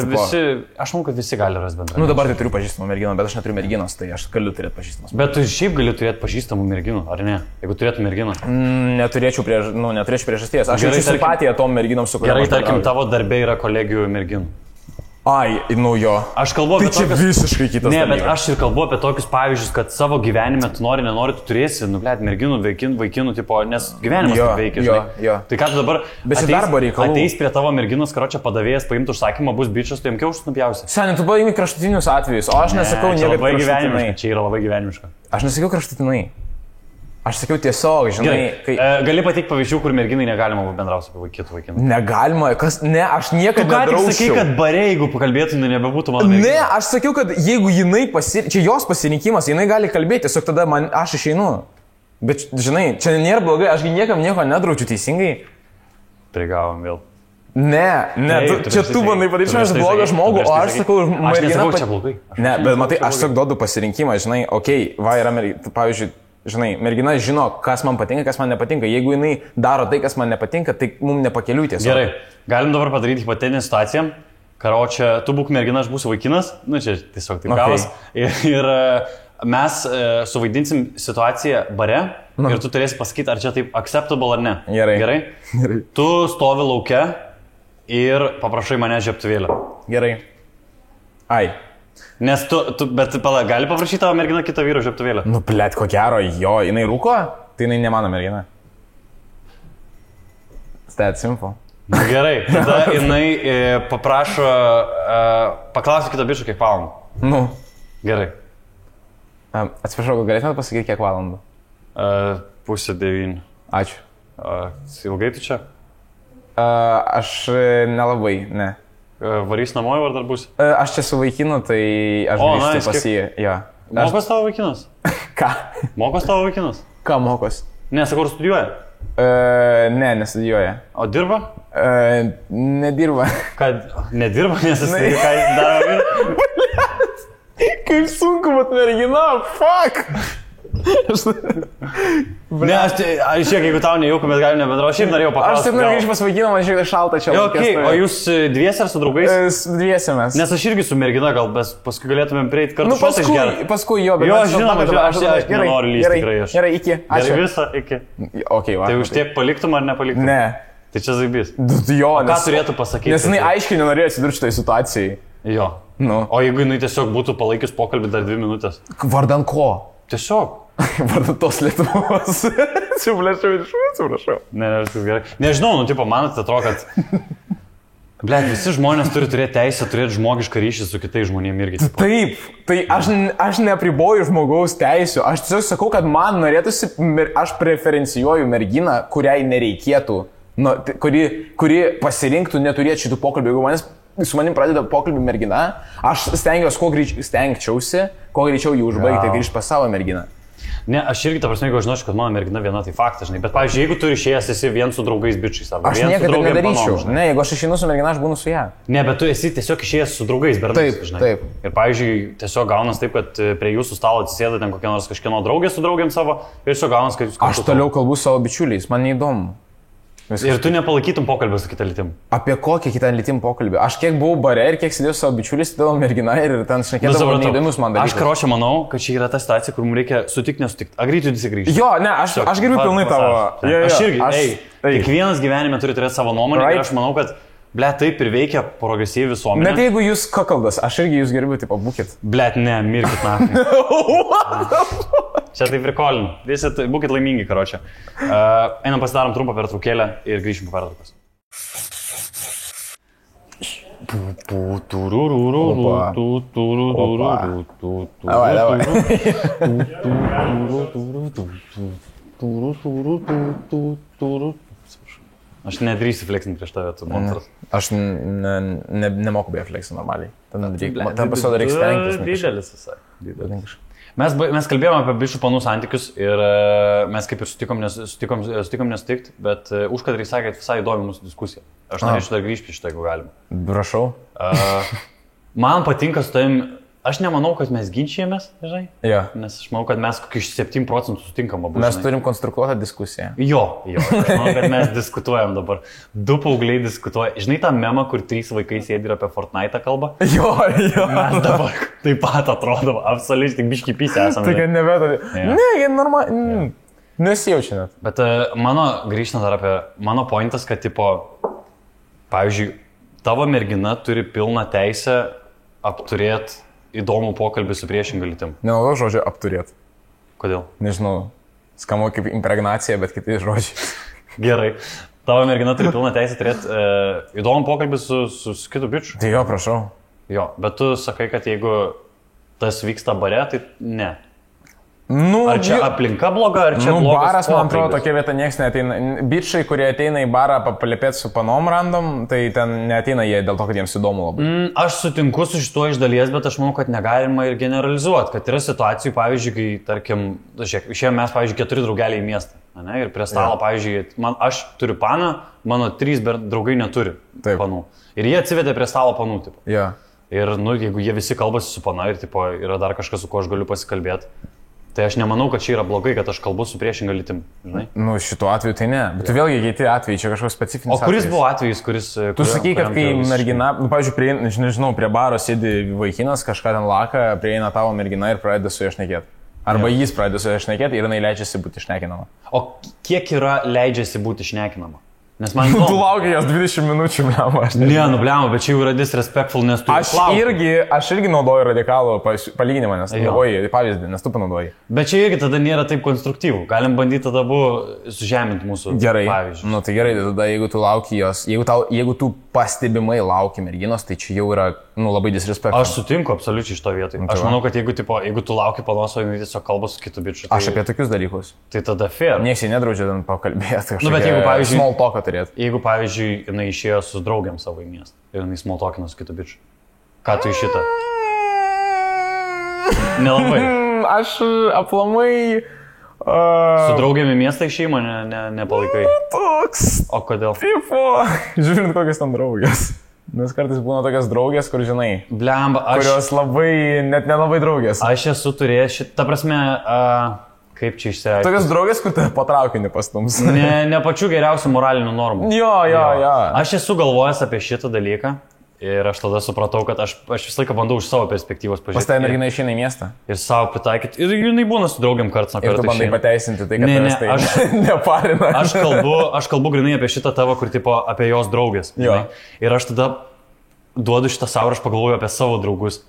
kad visi gali rasti bendrą. Nu, dabar tai turiu pažįstamų merginų, bet aš neturiu merginos, tai aš galiu turėti pažįstamus. Bet tu šiaip gali turėti pažįstamų merginų, ar ne? Jeigu turėtų merginą. Neturėčiau priežasties. Aš jaučiu simpatiją tom merginom, su kuriuo. Gerai, tarkim, tavo darbė yra kolegijų merginų. Jo. Aš kalbu apie tokius... visiškai kitas. Ne, bet aš ir kalbu apie tokius pavyzdžius, kad savo gyvenime tu nori, nenori, tu turėsi, merginų, vaikinų, tipo, nes gyvenimas veikia, žinai. Jo. Tai ką tu dabar ateis prie tavo merginos, karočią padavėjas, paimtų užsakymą, bus bičias, tu jam kiaušus nupjausi. Seniai, tu paimi kraštutinius atvejus, o aš nesakau niekaip kraštutinai. Čia yra labai gyvenimiška. Aš nesakiau kraštutinai. Aš sakiau tiesiog, žinai, kai... Gali pateikti pavyzdžių, kur merginai negalima bendrauti apie kitų vaikinų. Negalima, aš niekada nedraučiau. Tu sakai, kad bare, jeigu pakalbėtum, nebebūtų mano mergina. Ne, aš sakiau, kad jeigu jinai čia jos pasirinkimas, jinai gali kalbėti, tiesiog tada aš išeinu. Bet, žinai, čia nėra blogai, aš niekam nieko nedraučiu teisingai. Prigavom vėl. Ne, čia tu bandai padaryti, aš blogą žmogų, o aš sakau, mergina... Aš nesakau, čia blogai. Ne, bet matai, aš tiesiog duodu pasirinkimą, žinai, yra mergina, pavyzdžiui, žinai, mergina žino, kas man patinka, kas man nepatinka. Jeigu jinai daro tai, kas man nepatinka, tai mums nepakeliui tiesiog. Gerai, galim dabar padaryti hipotetinę situaciją. Karočią, tu būk mergina, aš būsiu vaikinas. Nu, čia tiesiog taip gavas. Ir mes suvaidinsim situaciją bare ir tu turėsi pasakyti, ar čia taip acceptable ar ne. Gerai. Tu stovi lauke ir paprašai mane žiebtuvėlę. Gerai. Nes bet gali paprašyti tavo merginą kitą vyro žiebtuvėlę? Nu, blet, ko gero, jo, jinai rūko, tai jinai ne mano mergina. That simple. Gerai, tada jinai paprašo, paklausia kitą bišą kiek valandų. Nu. Gerai. Atsiprašau, galėtumėte pasakyti kiek valandų? 8:30. Ačiū. Ilgai tu čia? Aš nelabai, ne. Varys namo ar dar bus? Aš čia su vaikinu, tai aš grįžtu pas jį. Mokos tavo vaikinas? Ką? Mokos tavo vaikinas? Ką mokos? Ne, sakau, ar studijuoja? Ne, nestudijuoja. O dirba? Nedirba. Kad nedirba, nes jis ką daro? Kaip sunku, bet mergina, fuck! Ne, aš šiek, jeigu tau nejauku, bet galim nebendrauti. Šiaip norėjau paklausti. Aš taip noriu grįžti pas vaikiną, man šiek tiek šalta čia. O jūs dviesi ar su draugais? Dviesi mes. Nes aš irgi su mergina, gal paskui galėtumėm prieiti kartu šotą išgerti. Paskui jo, bet... Jo, žinoma, aš nenoriu lysti tikrai. Gerai, iki. Gerai, visą, iki. Tai už tiek paliktum ar nepaliktum? Ne. Tai čia zaibys. Jo, ką turėtų pasakyti? Nes jinai aiškiai nenorėjo atsidurti šitai situacijai. Jo. O jeigu jinai tiesiog būtų palaikius pokalbį dar 2 minutės? Vardan ko? Tiesiog. Vardan tos Lietuvos. Atsiprašau. Ne, viskas gerai. Nežinau, tipo, man atrodo, kad... Blet, visi žmonės turi turėti teisę, turėti žmogišką ryšį su kitais žmonėmis irgi. Tipo. Taip, tai aš neapriboju žmogaus teisių. Aš tiesiog sakau, kad man norėtųsi, aš preferencijuoju merginą, kuriai nereikėtų, kuri pasirinktų neturėti šitų pokalbių. Jeigu manęs su manim pradeda pokalbį mergina, aš stengčiausi, kuo greičiau jį užbaigti, grįžti pas savo merginą. Ne, aš irgi, ta prasme, jeigu aš žinočiau, kad mano mergina viena, tai faktas, žinai. Bet, pavyzdžiui, jeigu tu išėjęs esi vien su draugais bičiais, arba aš niekada nedaryčiau. Ne, jeigu aš išeinu su mergina, aš būnu su ją. Ne, bet tu esi tiesiog išėjęs su draugais, bernais, žinai. Taip. Ir, pavyzdžiui, tiesiog gaunas taip, kad prie jūsų stalo atsisėda ten kokia nors kažkieno draugė su draugiam savo ir tiesiog gaunas, kad jūs... Aš toliau kalbu savo bičiuliais, man neįdomu. Ir tu nepalaikytum pokalbį su kita lytim. Apie kokią kitą lytim pokalbį? Aš kiek buvau bare ir kiek sėdėjau savo bičiuliais, todėl mergina ir ten šnekėdavo neįdomius man dalykus. Aš karočią manau, kad čia yra ta situacija, kur mums reikia sutikti, nesutikti. Agreitų nesigrįžti. Jo, ne, aš gerbiu pilnai tavo. Aš irgi, kiekvienas gyvenime turi turėti savo nuomonę ir aš manau, kad blet, taip ir veikia progresyvi visuomenė. Net jeigu jūs kakaldas, aš irgi jūs gerbiu, tipo, būkit. Blet, ne, mirkit nahui. Čia taip ir kolinu. Visi būkit laimingi, karočią. Einam pasidarom trumpą pertraukėlę ir grįšim po pertraukos. Aš nedrįsiu flexinti prieš tave, tu monstras. Aš nemoku beje flexinti normaliai. Ten pasirodo reikia stengtis. Didelis visai. Mes kalbėjome apie bičių panų santykius ir mes kaip ir sutikom nesutikti, bet užkadriai sakė, kad visai įdomi mūsų diskusija. Aš norėčiau dar grįžti prie šitą, jeigu galima. Prašau. Man patinka su tavim, aš nemanau, kad mes ginčijamės, žinai? Jo. Nes aš manau, kad mes kokius 7% sutinkam abu. Mes turim konstruktuotą diskusiją. Jo. Aš manau, kad mes diskutuojam dabar. 2 paaugliai diskutuoja. Žinai tą memą, kur 3 vaikai sėdi ir apie Fortnite kalba? Jo. Mes dabar taip pat atrodom, absoliučiai tik biški pysė esame. Tai kad nebetari. Ne, jie normaliai. Nesijaučia net. Bet mano, grįžtant dar apie mano pointas, kad tipo, pavyzdžiui, tavo mergina turi pilną teisę apturėti įdomų pokalbį su priešinga lytim. Nenaudoju žodžio apturėti. Kodėl? Nežinau, skamba kaip impregnacija, bet kiti žodžiai. Gerai. Tavo mergina turi pilną teisę turėti įdomų pokalbį su kitu bičiu. Tai jo, prašau. Jo, bet tu sakai, kad jeigu tas vyksta bare, tai ne. Ar čia aplinka bloga, ar čia blogas baras, man atrodo, pokalbis? tokia vieta nieks neateina. Bičiai, kurie ateina į barą papalėpėti su panom random, tai ten neateina jie dėl to, kad jiems įdomu labai. Aš sutinku su šituo iš dalies, bet aš manau, kad negalima ir generalizuoti, kad yra situacijų, pavyzdžiui, kai, tarkim, išėjome mes, pavyzdžiui, 4 draugeliai į miestą, ne? Ir prie stalo, pavyzdžiui, aš turiu paną, mano 3 draugai neturi panų. Ir jie atsivedė prie stalo panų, tipo. Ja. Ir, jeigu jie visi kalbasi su pana ir, tipo, yra dar kažkas, su kuo aš galiu pasikalbėti, tai aš nemanau, kad čia yra blogai, kad aš kalbu su priešinga lytim, žinai? Šituo atveju tai ne, bet tu vėlgi keiti atvejai, čia kažkoks specifinis atvejis. O kuris buvo atvejis, kuris... Tu sakai, kad kai mergina, pavyzdžiui, nežinau, prie baro sėdi vaikinas, kažką ten laka, prieina tavo mergina ir pradeda su ja šnekėti. Arba jis pradeda su ja šnekėti ir jinai leidžiasi būti šnekinama. O kiek yra leidžiasi būti šnekinama? Nes man tu lauki jos 20 minučių, bliamo. Ne, bliamo, bet čia jau yra disrespectful, nes tu aš irgi naudoju radikalų palyginimą, nes naudoji pavyzdį, nes tu panaudoji. Bet čia irgi tada nėra taip konstruktyvų. Galim bandyti tada sužeminti mūsų pavyzdžius. Tai gerai, tada jeigu tu lauki jos, jeigu tu pastebimai lauki merginos, tai čia jau yra labai disrespectful. Aš sutinku absoliučiai šito vietoj. Aš manau, kad jeigu tu lauki panos, o jinai tiesiog kalba su kitu bičiu. Aš apie tokius dalykus. Tai tada fair. Nieks jį nedraudžia ten pakalbėti. Bet jeigu, pavyzdžiui, small talką turėti. Jeigu, pavyzdžiui, jinai išėjo su draugiam savo į miestą ir jinai small talkino su kitu bičiu. Ką tu iš šitą? Nelabai. Aš aplamai... Su draugiam į miestą išėjimo nepalaikai. Toks. O kodėl? Žiūrint, kokios ten draugės. Nes kartais būna tokias draugės, kur žinai. Blemba, kurios net nelabai draugės. Aš esu turėjęs ta prasme... Kaip čia išsiaiškinti? Tokios draugės, kur te patraukinį pastums. Ne pačių geriausių moralinių normų. Jo. Aš esu galvojęs apie šitą dalyką ir aš tada supratau, kad aš visą laiką bandau iš savo perspektyvos pažiūrėti. Pas tai mergina išeina į miestą. Ir savo pritaikyti. Ir jinai būna su draugiam karts nuo karto. Ir tu bandai pateisinti tai, kad aš neparina. Aš kalbu grinai apie šitą tavo, kur tipo apie jos draugės. Ir aš tada duodu šitą savo ir aš pagalvoju apie savo draugus.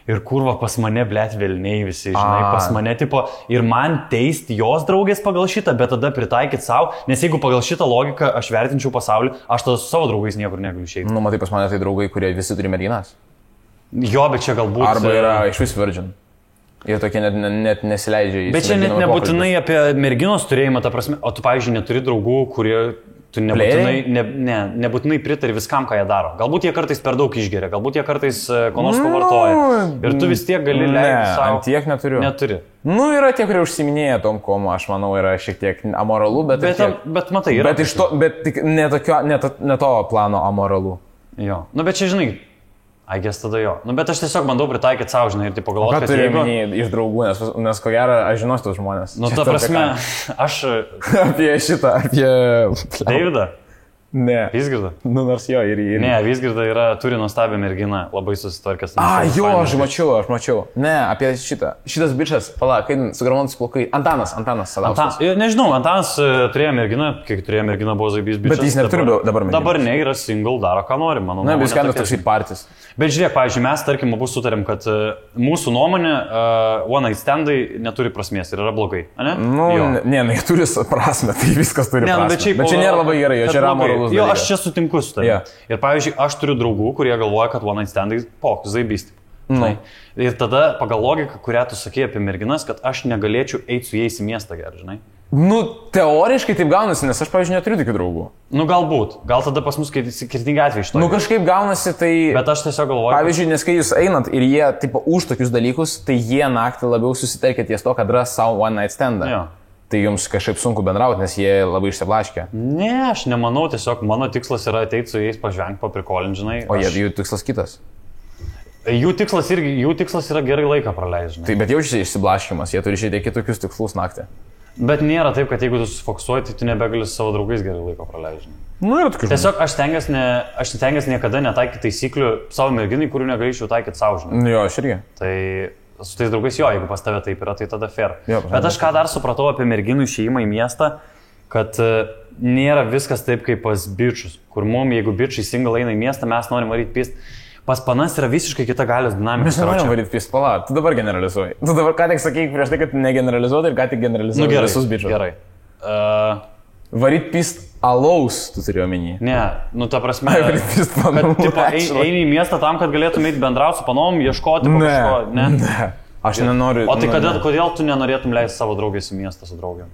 Ir kurva pas mane, blėt, velniai visi, žinai, pas mane, tipo, ir man teisti jos draugės pagal šitą, bet tada pritaikyti savo, nes jeigu pagal šitą logiką aš vertinčiau pasaulį, aš tada su savo draugais niekur negaliu išeiti. Matai, pas mane tai draugai, kurie visi turi merginas. Jo, bet čia galbūt... Arba yra iš vis virgin. Ir tokie net nesileidžia į... Bet čia net nebūtinai apie merginos turėjimą, ta prasme, o tu, pavyzdžiui, neturi draugų, kurie... Tu nebūtinai pritari viskam, ką jie daro. Galbūt jie kartais per daug išgeria, galbūt jie kartais ko nors pavartoja. Ir tu vis tiek gali leisti savo. Tiek neturiu. Neturi. Yra tie, kurie užsiminėja tom, ko aš manau yra šiek tiek amoralu, bet matai, yra. Bet ne to plano amoralu. Jo. Bet čia žinai. Agės tada jo. Bet aš tiesiog bandau pritaikyti savo, žinai, ir tai pagalvoti, kad jeigu... Iš draugų, nes ko gero, aš žinosiu tos žmonės. Ta prasme, aš... Apie šitą, apie... Davidą? Ne. Vysgirdą? Nors jo ir... Ne, Vysgirda turi nuostabią merginą, labai susitvarkęs. Aš mačiau. Ne, apie šitą. Šitas bičas, kai sugramontas plaukai. Antanas Sadauskas. Nežinau, Antanas turėjo merginą, kiek turėjo merginą, buvo zaibys bičas. Bet jis neturi dabar merginą. Dabar ne, yra single, daro ką nori, manau. Na, vis kelias toksai partis. Bet žiūrėk, pavyzdžiui, mes, tarkim, abu sutarėm, kad mūsų nuomonė one night standai neturi prasmės ir yra blogai, ne? Jie turi prasmę, tai viskas turi prasmę. Bet čia nėra labai gerai, jo čia yra amoralus. Jo, aš čia sutinku su tavimi. Ir pavyzdžiui, aš turiu draugų, kurie galvoja, kad one night standai, zaibysti. Ir tada pagal logiką, kurią tu sakei apie merginas, kad aš negalėčiau eiti su jais į miestą, gerai, žinai. Nu, teoriškai taip gaunasi, nes aš, pavyzdžiui, neturiu tokių draugų. Nu, galbūt. Gal tada pas mus skirtingi atvejai iš to. Nu, kažkaip gaunasi, tai... Bet aš tiesiog galvoju... Pavyzdžiui, nes kai jūs einat ir jie, tipo, už tokius dalykus, tai jie naktį labiau susitelkia ties to, kad ras savo one night standą. Jo. Tai jums kažkaip sunku bendrauti, nes jie labai išsiblaškia. Ne, aš nemanau, tiesiog mano tikslas yra ateiti su jais pažvengti, paprikolinti, žinai. O jų tikslas kitas. Jų tikslas yra gerai laiką praleisti, žinai. Tai bet jaučiasi išsiblaškimas, jie turi šiek tiek kitokius tikslus naktį. Bet nėra taip, kad jeigu tu susifokusuoji, tai tu nebegali su savo draugais gerai laiko praleisti. Nu, ir tokių. Tiesiog aš stengiuosi niekada netaikyti taisyklių savo merginai, kurių negalėčiau taikyti savo, žinai. Nu jo, aš irgi. Tai su tais draugais jo, jeigu pas tave taip yra, tai tada fair. Jo, bet aš ką dar supratau apie merginų išėjimą į miestą, kad nėra viskas taip kaip pas bičius, kur mums, jeigu bičiai single eina į miestą, mes norim varyti pist. Pas panas yra visiškai kita galios dinamika. Mes nenorim varyti pist, pala, tu dabar generalizuoji. Tu dabar ką tik sakai prieš tai, kad negeneralizuoji ir ką tik generalizuoji visus bičius. Gerai. Varyti pist alaus, tu turi omeny. Ne, nu ta prasme, varyti pist panom. Kad tipo, eini į miestą tam, kad galėtum eiti bendrauti su panom, ieškoti kažko. Ne. Aš nenoriu. O tai kodėl tu nenorėtum leisti savo draugės į miestą su draugiam?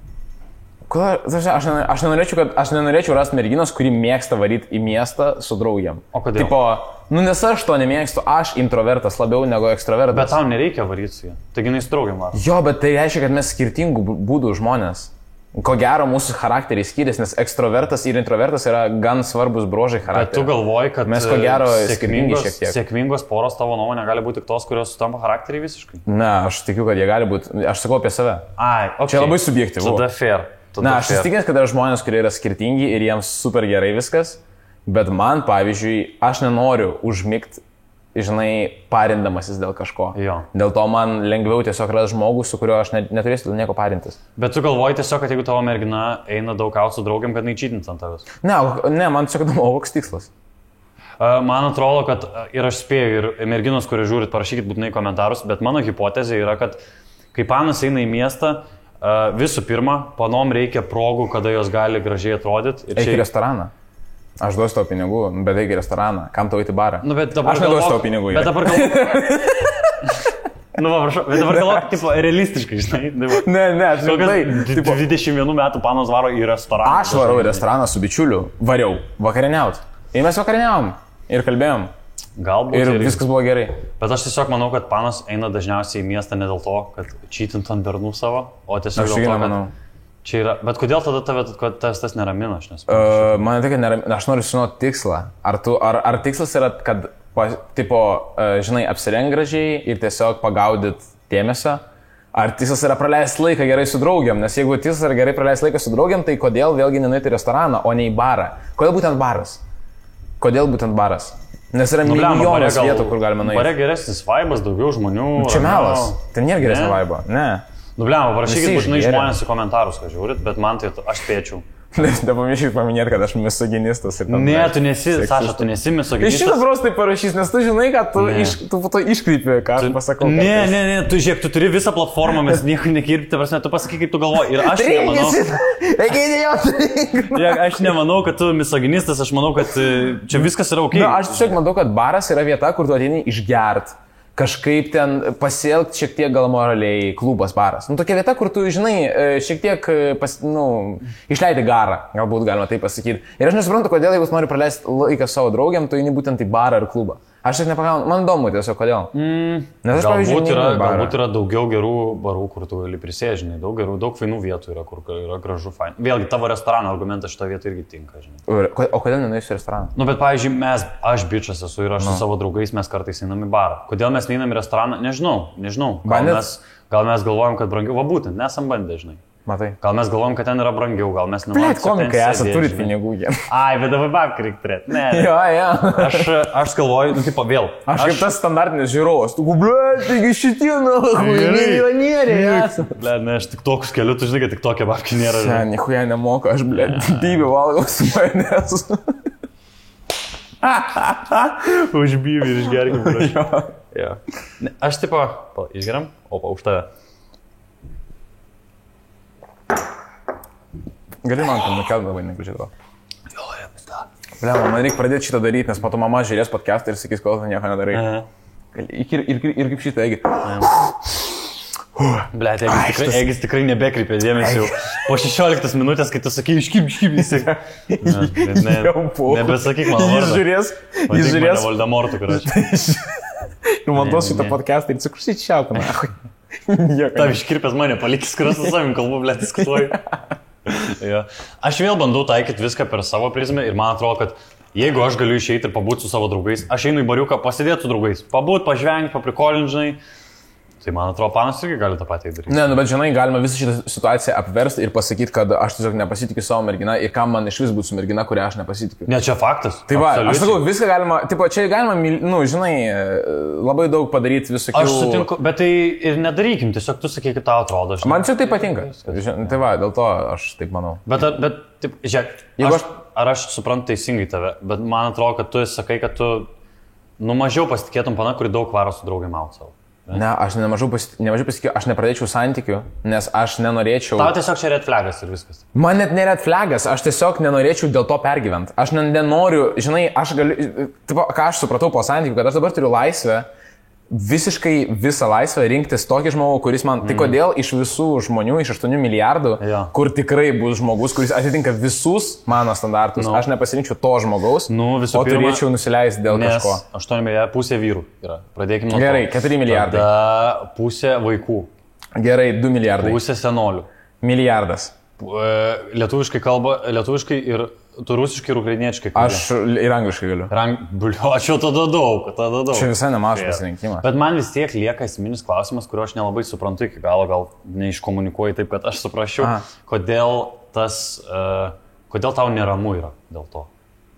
Aš nenorėčiau rasti merginos, kuri mėgsta varyti į miestą su draugiam. O kodėl? Tipo, nu nes aš to nemėgstu, aš introvertas labiau negu ekstravertas. Bet tau nereikia varyti su jie. Taigi jinai su draugiam var. Jo, bet tai reiškia, kad mes skirtingų būdų žmonės. Ko gero mūsų charakteriai skiriasi, nes ekstrovertas ir introvertas yra gan svarbus bruožai charakterio. Bet tu galvoji, kad mes ko gero skirtingi šiek tiek. Sėkmingos poros tavo nuomonė gali būti tik tos, kurios sutampa charakteriai visiškai? Ne, aš tikiu, kad jie gali būti. Aš sakau apie save. Ai, okay. Čia labai subjektyvu. Tada fair. Na, aš įsitikinęs, kad yra žmonės, kurie yra skirtingi ir jiems super gerai viskas, bet man, pavyzdžiui, aš nenoriu užmigti, žinai, parindamasis dėl kažko. Jo. Dėl to man lengviau tiesiog rasti žmogų, su kuriuo aš neturėsiu dėl nieko parintis. Bet tu galvoji tiesiog, kad jeigu tavo mergina eina daug out su draugiam, kad neįčytins ant tavęs? Ne, man tiesiog įdomu, koks tikslas. Man atrodo, kad ir aš spėju, ir merginos, kurie žiūrit, parašykit būtinai komentarus, bet mano hipotezė yra, kad kai panas eina į miestą, visų pirma, panom reikia progų, kada jos gali gražiai atrodyti. Eik į restoraną. Aš duosiu tau pinigų, bet eik į restoraną. Kam tau eiti į barą? Nu, aš neduosiu tau pinigų. Bet dabar galvok, tipo, realistiškai, žinai. Ne, aš žinai. 21 metų panas varo į restoraną. Aš varau į restoraną su bičiuliu. Variau. Vakarieniaut. Ir mes vakarieniavom. Ir kalbėjom. Galbūt. Ir viskas buvo gerai. Bet aš tiesiog manau, kad panas eina dažniausiai į miestą ne dėl to, kad čytint ant bernų savo, o tiesiog dėl to, kad čia yra... Bet kodėl tada tavęs tas neramina? Man tai, kad neramina. Aš noriu žinoti tikslą. Ar tikslas yra, kad, tipo, žinai, apsireng gražiai ir tiesiog pagaudyt dėmesio? Ar tikslas yra praleisti laiką gerai su draugiam? Nes jeigu tikslas yra gerai praleisti laiką su draugiam, tai kodėl vėlgi nenueiti į restoraną, o ne į barą? Kodėl būtent baras? Nes yra milijonas vietų, kur galima nueiti. Bare geresnis vaibas, daugiau žmonių. Čia melas. Tai nėra geresnė vaiba. Ne. Nubliamo, parašykit būtinai žmonės į komentarus, ką žiūrit, bet man tai aš spėčiau. Nepamirškit paminėti, kad aš misoginistas. Ne, tu nesi, Saša, tu nesi misoginistas. Iš šitą prostai parašys, nes tu žinai, kad tu po to iškrypi, ką aš pasakau. Ne, tu žiūrėk, tu turi visą platformą, mes nieko nekirpti, tu pasakyk, kaip tu galvoji. Ir aš nemanau. Aš nemanau, kad tu misoginistas, aš manau, kad čia viskas yra ok. Aš tiesiog manau, kad baras yra vieta, kur tu ateini išgert. Kažkaip ten pasielgti šiek tiek gal moraliai, klubas, baras. Nu, tokia vieta, kur tu, žinai, šiek tiek, išleidi garą, galbūt galima taip pasakyti. Ir aš nesuprantu, kodėl, jeigu nori praleisti laiką savo draugiam, tu eini būtent į barą ar klubą. Aš tik nepagaunu, man įdomu tiesiog, kodėl. Nes aš, galbūt yra daugiau gerų barų, kur tu gali prisėžinai, daug fainų vietų yra, kur yra gražu fain. Vėlgi, tavo restorano argumentas šitą vietą irgi tinka, žinai. O kodėl nenueisi į restoraną? Nu, bet, pavyzdžiui, aš bičas esu ir aš su savo draugais mes kartais einam į barą. Kodėl mes neinam į restoraną? Nežinau. Gal mes galvojam, kad brangiau, va būtent, nesam bandę, žinai. Matai. Gal mes galvojam, kad ten yra brangiau, gal mes nematom. Komikai esat, turit pinigų jie. Ai, bet dabar babkę reikia turėti. Ne. Jo. Aš galvoju, nu, tipo, vėl. Aš kaip tas standartinis žiūrovas. Tu, taigi šitie, milijonieriai esat. Ne, aš tik tokius keliu, tu žinai, kad tik tokia babkė nėra. Ne, nichuja nemoku, aš, bybį valgau su majonezu. Už bybį ir išgerkim, prašau. Ja. Aš, tipo, išgeriam, opa, už tave. Gali man tam nukelt labai negražiai to. Jo, jiems tą. Bliam, man reikia pradėti šitą daryti, nes po to mama žiūrės podcastą ir sakys, kol tu nieko nedarai. Ir kaip šitą, eigi. Blet, Egis tikrai nebekreipė dėmesį jau. Po 16 minutės, kai tu sakai, iškib, jisai. Nebesakyk mano vardą. Jis žiūrės. Voldemortų, karočiui. Ir montuos šitą podcastą ir cikrusį čiauką, na. Tav iškirpęs mane, palikis, kurios su savim kalbu, blet, diskutuoju. Aš vėl bandau taikyti viską per savo prizmę ir man atrodo, kad jeigu aš galiu išeiti ir pabūti su savo draugais, aš einu į bariuką pasėdėti su draugais. Pabūti, pažvengti, paprikolinti, žinai. Tai man atrodo, panas irgi gali tą patį daryti. Ne, bet žinai, galima visą šitą situaciją apversti ir pasakyti, kad aš tiesiog nepasitikiu savo merginą ir kam man iš vis būtų su mergina, kurią aš nepasitikiu. Ne, čia faktas. Tai va, aš sakau, viską galima, tipo, čia galima, žinai, labai daug padaryti visokių... Aš sutinku, bet tai ir nedarykim, tiesiog tu sakai, kad tau atrodo. Žinai. Man čia tai patinka. Tai va, dėl to aš taip manau. Bet taip, žiūrėk, ar aš suprantu teisingai tave, bet man atrodo, kad tu sakai, kad tu mažiau pasitikėtum pana, kuri daug varo su draugai maut savo. Ne, aš nemažiau pasitikėjau, aš nepradėčiau santykių, nes aš nenorėčiau... Tau tiesiog čia red flagas ir viskas. Man net ne red flagas, aš tiesiog nenorėčiau dėl to pergyventi. Aš nenoriu, žinai, aš galiu... Tipo, ką aš supratau po santykių, kad aš dabar turiu laisvę, visiškai visą laisvę rinktis tokį žmogų, kuris man... Tai kodėl iš visų žmonių, iš 8 milijardų, kur tikrai bus žmogus, kuris atitinka visus mano standartus, aš nepasirinkčiau to žmogaus, o turėčiau nusileisti dėl kažko. 8 milijardų, pusė vyrų yra. Pradėkime nuo to. Gerai, 4 milijardai. Tada pusė vaikų. Gerai, 2 milijardai. Pusė senolių. Milijardas. Lietuviškai kalba, lietuviškai ir tu rusiškai ir ukrainiečiai. Aš ir angliškai galiu. Aš jau tada daug. Čia visai nemažas pasirinkimas. Bet man vis tiek lieka esminis klausimas, kurio aš nelabai suprantu iki galo, gal neiškomunikuoju taip, kad aš suprasčiau, kodėl tau neramu yra dėl to.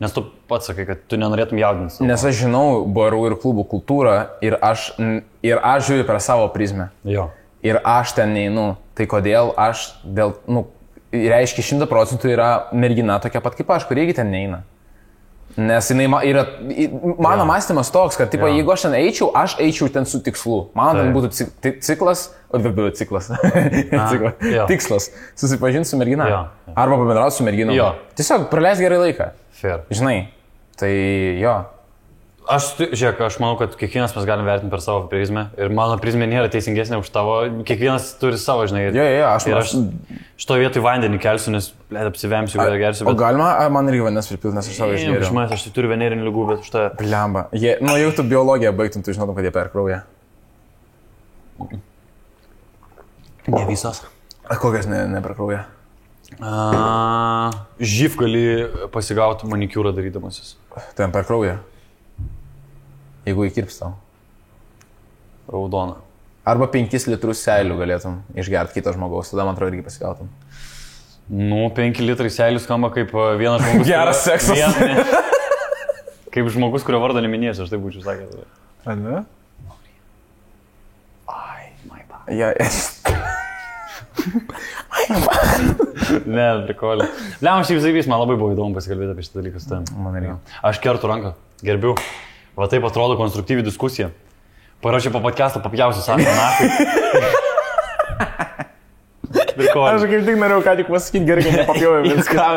Nes tu pats sakai, kad tu nenorėtum jaudintis. Nes aš žinau barų ir klubų kultūrą ir aš žiūriu per savo prizmę. Jo. Ir aš ten neinu. Tai kodėl aš reiškia 100% yra mergina tokia pat kaip aš, kur irgi ten neina. Nes jinai yra, mano mąstymas toks, kad tipo, jeigu aš ten eičiau, aš eičiau ten su tikslu. Mano ten būtų tikslas susipažinti su mergina. Arba pabendrauti su merginom. Tiesiog praleis gerai laiką. Fair. Žinai, tai jo. Žiūrėk, aš manau, kad kiekvienas mes galim vertinti per savo prizmę ir mano prizmė nėra teisingesnė už tavo, kiekvienas turi savo, žinai. Aš šito vietoj vandenį kelsiu, nes apsivemsiu, kad gersiu. O galima, man irgi vandens pripilti, nes aš savo išgėriau. Aš turiu venerinių ligų, bet už tą... Blemba. Jeigu tu biologiją baigtum, tu žinotum, kad jie perkrauja. Ne visos. Kokias neperkrauja? Živ gali pasigauti manikiūrą darydamasis. Ten perkrauja. Jeigu įkirps tau. Raudona. Arba 5 litrus seilių galėtum išgerti kito žmogaus, tada man atrodo irgi pasigautum. 5 litrai seilių skamba kaip vienas žmogus... Geras seksas. Kaip žmogus, kurio vardą neminėsiu, aš tai būčiau sakęs. A, ne? Ai, my bad. Ne, prikolė. Liam, šiaip zaivys, man labai buvo įdomu pasikalbėti apie šitą dalyką su tavim. Man irgi. Aš kertu ranką, gerbiu. Va taip atrodo konstruktyvi diskusija. Parašė po podcast'ą, papjausiu sąsą, nakai. Aš kaip tik norėjau ką tik pasakyti, gerai, kad nepapjauju viską.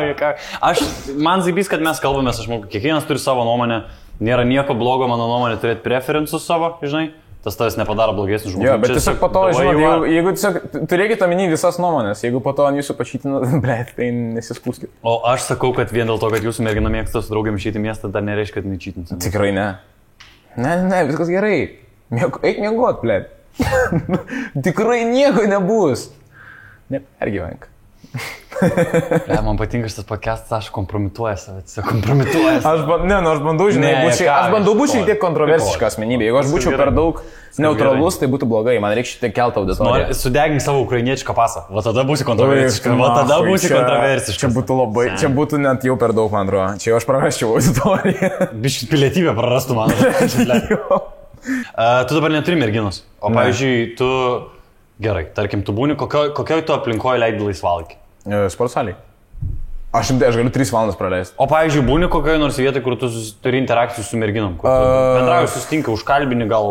Man zaibys, kad mes kalbamės, aš manau, kiekvienas turi savo nuomonę. Nėra nieko blogo, mano nuomonė, turėti preferensus savo, žinai. Tas tavęs nepadaro blogesnių žmonių. Jo, bet tiesiog po to, žinot, jeigu tiesiog turėkite omeny visas nuomonės, jeigu po to ant jūsų pačytina, blėt, tai nesiskūskit. O aš sakau, kad vien dėl to, kad jūsų mergina mėgsta su draugiam išeiti į miestą, dar nereiškia, kad nečytins. Tikrai ne. Ne, viskas gerai. Eik miegot, blėt. Tikrai nieko nebus. Nepergyvenk. Man patinka šitas podcastas, aš kompromituoju save, kompromituoju. Aš bandau, žinai, aš bandau būti šiek tiek kontroversiška asmenybė. Jeigu aš būčiau per daug neutralus, tai būtų blogai, man reikia šiek tiek keltą auditoriją. Sudegink savo ukrainiečišką pasą, va tada būsi kontroversiškas. Čia būtų labai, čia būtų net jau per daug, man atrodo. Čia jau aš prarasčiau auditoriją. Biškit pilietybę prarastų, man atrodo. Tu dabar neturi merginos, o pavyzdžiui, tu, gerai, tarkim, tu būni, kokioj tu aplinkoje leidi laisvalaikį? Sporto salėje. Aš galiu 3 valandas praleisti. O pavyzdžiui, būni kokioje nors vietoje, kur tu turi interakcijų su merginom? Kur tu bendrauji, susitinka, užkalbini gal?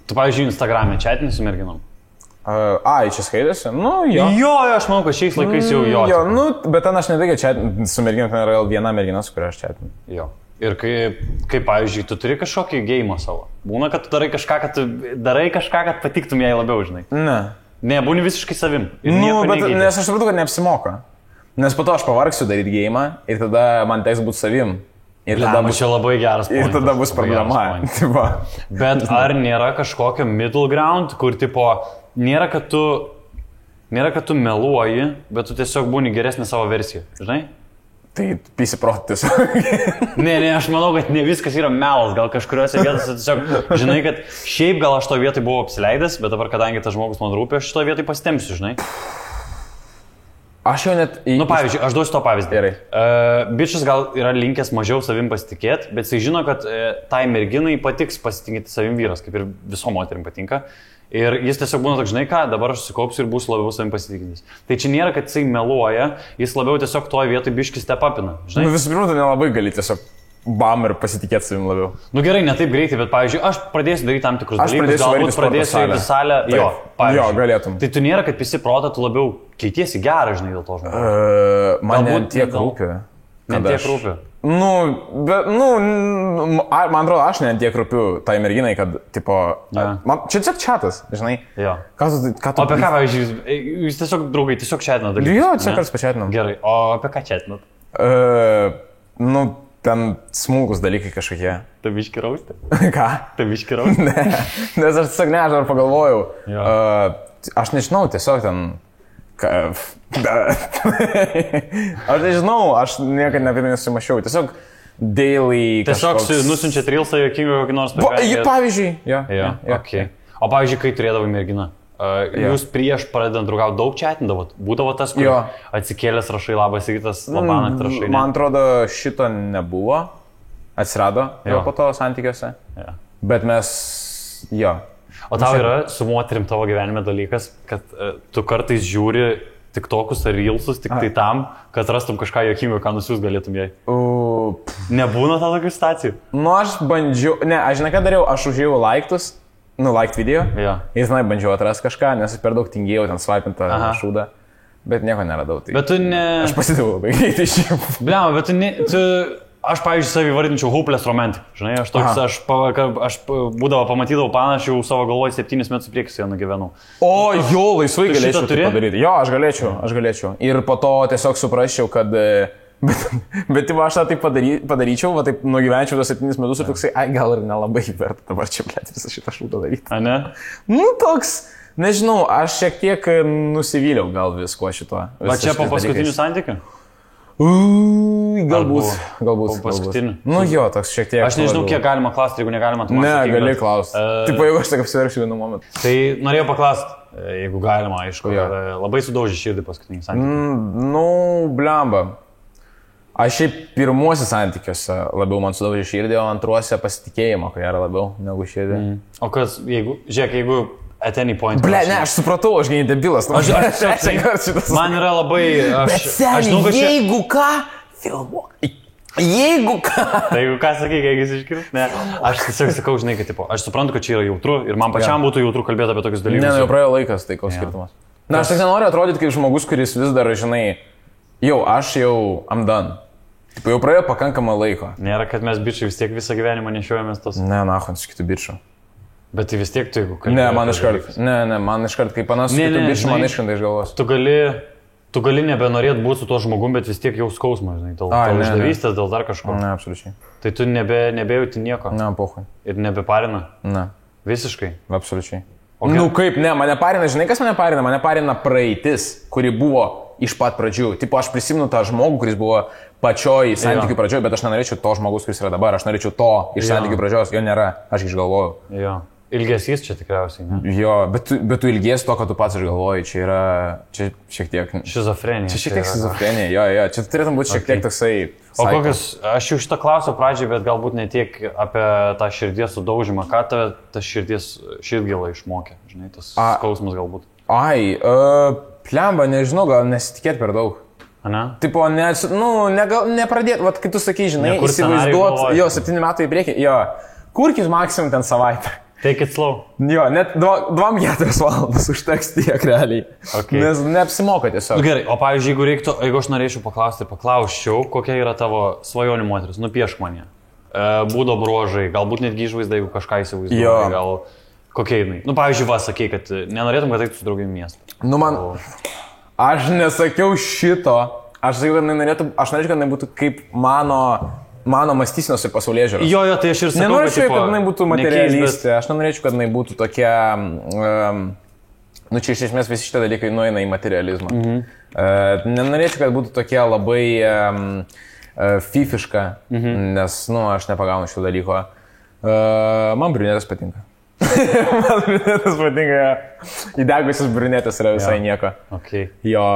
Tu, pavyzdžiui, Instagram'e chatini su merginom? Čia skaitėsi? Nu, jo. Jo, aš manau, kad šiais laikais jau jo. Jo, bet ten aš ne tai, kad chatini su merginom, ten yra viena mergina, su kuria aš chatinu. Jo. Ir kai, pavyzdžiui, tu turi kažkokį gėjimą savo. Būna, kad tu darai kažką, kad patiktum jai labiau, žinai. Ne, būni visiškai savim. Nes aš supratau, kad neapsimoka. Nes po to aš pavargsiu daryti gėjimą ir tada man teks būti savim. Ir tada bus čia labai geras pointas. Ir tada bus problema. Bet ar nėra kažkokio middle ground, kur tipo, nėra, kad tu meluoji, bet tu tiesiog būni geresnė savo versiją, žinai? Tai pisiprotis. Ne, aš manau, kad ne viskas yra melas, gal kažkuriuose vietose tiesiog, žinai, kad šiaip gal aš to vietoj buvau apsileidęs, bet dabar, kadangi tas žmogus man rūpi, aš šito vietoj pasitempsiu, žinai. Aš jau net... Pavyzdžiui, aš duosiu to pavyzdį. Gerai. Bičias gal yra linkęs mažiau savim pasitikėti, bet jisai žino, kad tai merginai patiks pasitikėti savim vyras, kaip ir visom moterim patinka. Ir jis tiesiog būna toks, žinai ką, dabar aš susikaupsiu ir būsiu labiau savim pasitikintis. Tai čia nėra, kad jisai meluoja, jis labiau tiesiog toje vietoje biškis stepapina. Visų pirma, tu nelabai gali tiesiog bam ir pasitikėti savim labiau. Gerai, ne taip greitai, bet pavyzdžiui, aš pradėsiu daryti tam tikrus dalykus, galbūt pradėsiu į salę. Jo, galėtum. Tai tu nėra, kad visi protą, tu labiau keitiesi gerą, žinai, dėl to žmogaus. Man netiek rūpi. Netiek rūpi. Man atrodo, aš netiek rūpiu tai merginai, kad, tipo, čia tiesiog chatas, žinai. Jo. Ką tu... O apie ką, pavyzdžiui, jūs tiesiog draugai, tiesiog chatinat dalykus? Jo, tiesiog kartais pachatinam. Gerai, o apie ką chatinat? Ten smulkus dalykai kažkokie. Tai biški rausti? Ką? Tai biški rausti? Ne, nes aš tiesiog aš dar pagalvojau. Aš nežinau, tiesiog ten... Aš nežinau, aš niekada apie tai nesumašiau. Tiesiog daily... Tiesiog nusinčiat reelsą jokingą kokį nors pavyzdį? Pavyzdžiui, jo. Okay. O pavyzdžiui, kai turėdavai merginą? Jūs prieš pradedant draugauti daug chatindavot? Būdavo tas, kur atsikėlęs rašai labas rytas, labanakt rašai? Ne? Man atrodo, šito nebuvo. Atsirado po to santykiuose. Bet mes... Jo. O tau yra su moterim tavo gyvenime dalykas, kad tu kartais žiūri tik tokus ar reelsus tik tai tam, kad rastum kažką jokingo, ką nusiūs galėtum jai? Nebūna to tokių situacijų? Aš bandžiau... Ne, aš žinai, ką dariau, aš užėjau laiktus. Liked video. Ir žinai, bandžiau atrasti kažką, nes aš per daug tingėjau ten swipintą šūdą. Bet nieko neradau. Tai... Bet tu ne... Aš pasidavau labai greitai šiaip. Bliam, bet tu ne... Aš, pavyzdžiui, savį vardinčiau hopeless romantic. Žinai, aš būdavo pamatydavau panašių savo galvoje 7 metus priekis jau nugyvenau. O, jo, laisvai galėčiau tai padaryti. Jo, aš galėčiau. Ir po to tiesiog suprasčiau, kad... Bet aš tą taip padaryčiau, taip nugyvenčiau tos 7 metus ir toksai, gal ir nelabai verta dabar čia visą šitą šūdą daryti. A ne? Toks, nežinau, aš šiek tiek nusivyliau gal visko šito. Va čia po paskutinių santykių? Galbūt. Po paskutinių? Jo, toks šiek tiek. Aš nežinau, kiek galima klausti, jeigu negalima. Ne, gali klausti. Taip, jeigu aš tik apsiveršiu vienu momentu. Tai norėjau paklausti, jeigu galima, aišku, labai sudaužė širdį paskutinių santykių. Blemba. Aš šiaip pirmuose santykiuose labiau man sudaužė širdį, o antruose pasitikėjimo, ko yra labiau negu širdį. O kas, jeigu at any point... Ble, ne, aš supratau, aš geniai debilas. Man yra labai... Bet seniai, jeigu ką, filmuok. Jeigu ką. Tai jeigu ką sakai, jeigu jis iškirs? Ne, aš tiesiog sakau, žinai, kad tipo, aš suprantu, kad čia yra jautru ir man pačiam būtų jautru kalbėti apie tokius dalykus. Ne, jau praėjo laikas, tai koks skirtumas. Na, aš tik nenoriu atrodyti kaip žmogus, kuris vis dar, žinai, I'm done. Tipo, jau praėjo pakankamą laiko. Nėra, kad mes bičiai vis tiek visą gyvenimą nešiojamės tos. Ne, nahons kitų bičių. Bet tai vis tiek tu, jeigu kalbėjai. Ne, man iškart, kai panašu kitų bičių, man iškart iš galvos. Tu gali nebenorėti būti su tuo žmogum, bet vis tiek jau skausmas, žinai, dėl išdavystės, dėl dar kažko. Ne, absoliučiai. Tai tu nebejauti nieko. Ne, pohui. Ir nebeparina? Ne. Visiškai? Absoliučiai. Kaip, ne, mane parina, žinai, kas mane parina? Mane parina praeitis, kuri buvo iš pat pradžių. Tipo, aš prisimenu tą žmogų, kuris buvo pačioj santykių pradžioj, bet aš nenorėčiau to žmogus, kuris yra dabar. Aš norėčiau to iš santykių pradžios. Jo nėra, aš išgalvojau. Jo. Ilgesys čia tikriausiai, ne? Jo, bet tu ilgiesi to, ką tu pats išgalvoji. Čia yra, čia šiek tiek... Šizofrenija. Čia šiek tiek šizofrenija, jo. Čia turėtum būti šiek tiek toksai... O kokius, aš jau šitą klausiau pradžiai, bet galbūt ne tiek apie tą širdies sudaužymą. Ką tave tas širdgėla išmokė? Žinai, tas skausmas galbūt. Plemba, nežinau, gal nesitikėt per daug. Ne? Tipo, nepradėt, vat, kai tu sakai, žinai, įsivaizduot, 7 metų į priekį, kurkis maksimum ten savaitę. Take it slow. Jo, net 2-4 valandas užteks tiek realiai. Okay. Nes neapsimoka tiesiog. Gerai, o pavyzdžiui, jeigu aš norėčiau paklausčiau, kokia yra tavo svajonių moteris, nupiešk man ją. būdo bruožai, galbūt netgi išvaizda, jeigu kažką įsivaizduoji, gal kokia jinai. Nu, pavyzdžiui, sakei, kad nenorėtum, kad eitų su draugimi miestą. Nu, aš nesakiau šito, aš sakiau, kad norėčiau, kad jinai būtų kaip mano mąstysenos ir pasaulyje žiūros. Jo, tai aš ir sakau, nenorėčiau, kad jinai būtų materialistė, aš nenorėčiau, kad jinai būtų tokia, čia iš esmės visi šitie dalykai nueina į materializmą. Nenorėčiau, kad būtų tokia labai fifiška, nes, aš nepagaunu šio dalyko. Man briunetės patinka. Man briunetės patinka, įdegusios briunetės yra visai nieko. Okay. Jo,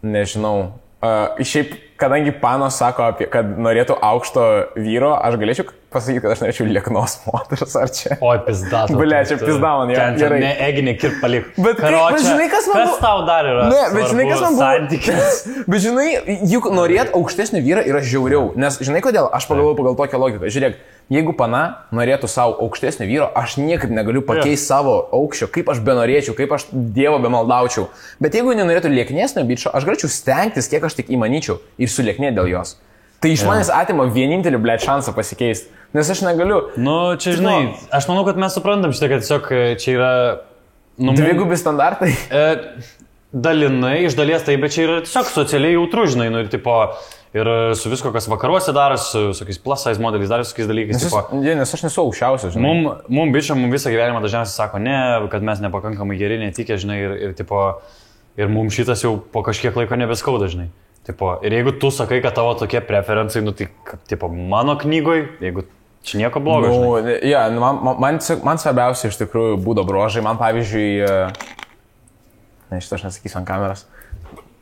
nežinau. Šiaip, kadangi panos sako, kad norėtų aukšto vyro, aš galėčiau pasakyti, kad aš norėčiau lieknos moters, ar čia? Oi, pizda. Blia, čia pizda man, jo. Gerai. Ne, eginė kirp palik. Bet žinai, kas man... Kas tau dar yra? Ne, bet žinai, kas man buvo... Santykis. Bet žinai, juk norėt aukštesnio vyro yra žiauriau. Nes žinai kodėl? Aš pagalvoju pagal tokią logiką. Žiūrėk, jeigu pana norėtų savo aukštesnio vyro, aš niekaip negaliu pakeisti savo aukščio, kaip aš benorėčiau, kaip aš Dievo bemaldaučiau. Bet jeigu nenorėtų lieknesnio bičio, aš galėčiau stengtis, kiek aš tik įmanyčiau ir sulieknėti dėl jos. Tai iš manęs atima vienintelį, šansą pasikeisti. Nes aš negaliu. Čia žinai, aš manau, kad mes suprantam šitą, kad tiesiog čia yra... Dvigubi standartai? Dalinai, iš dalies tai, bet čia yra tiesiog socialiai jautru, žinai, ir tipo... Ir su visko, kas vakaruose daras, su visokiais plus size modeliais, dar visokiais dalykais. Nes aš nesu aukščiausias, žinai. Mum bičiam visą gyvenimą dažniausiai sako, ne, kad mes nepakankamai geri, netikė, žinai, ir mums šitas jau po kažkiek laiko nebeskauda, žinai. Ir jeigu tu sakai, kad tavo tokie preferencai, tai mano knygoj, jeigu čia nieko blogo, žinai. Man svarbiausia iš tikrųjų būdo bruožai, man pavyzdžiui, šitą aš nesakysiu ant kameras,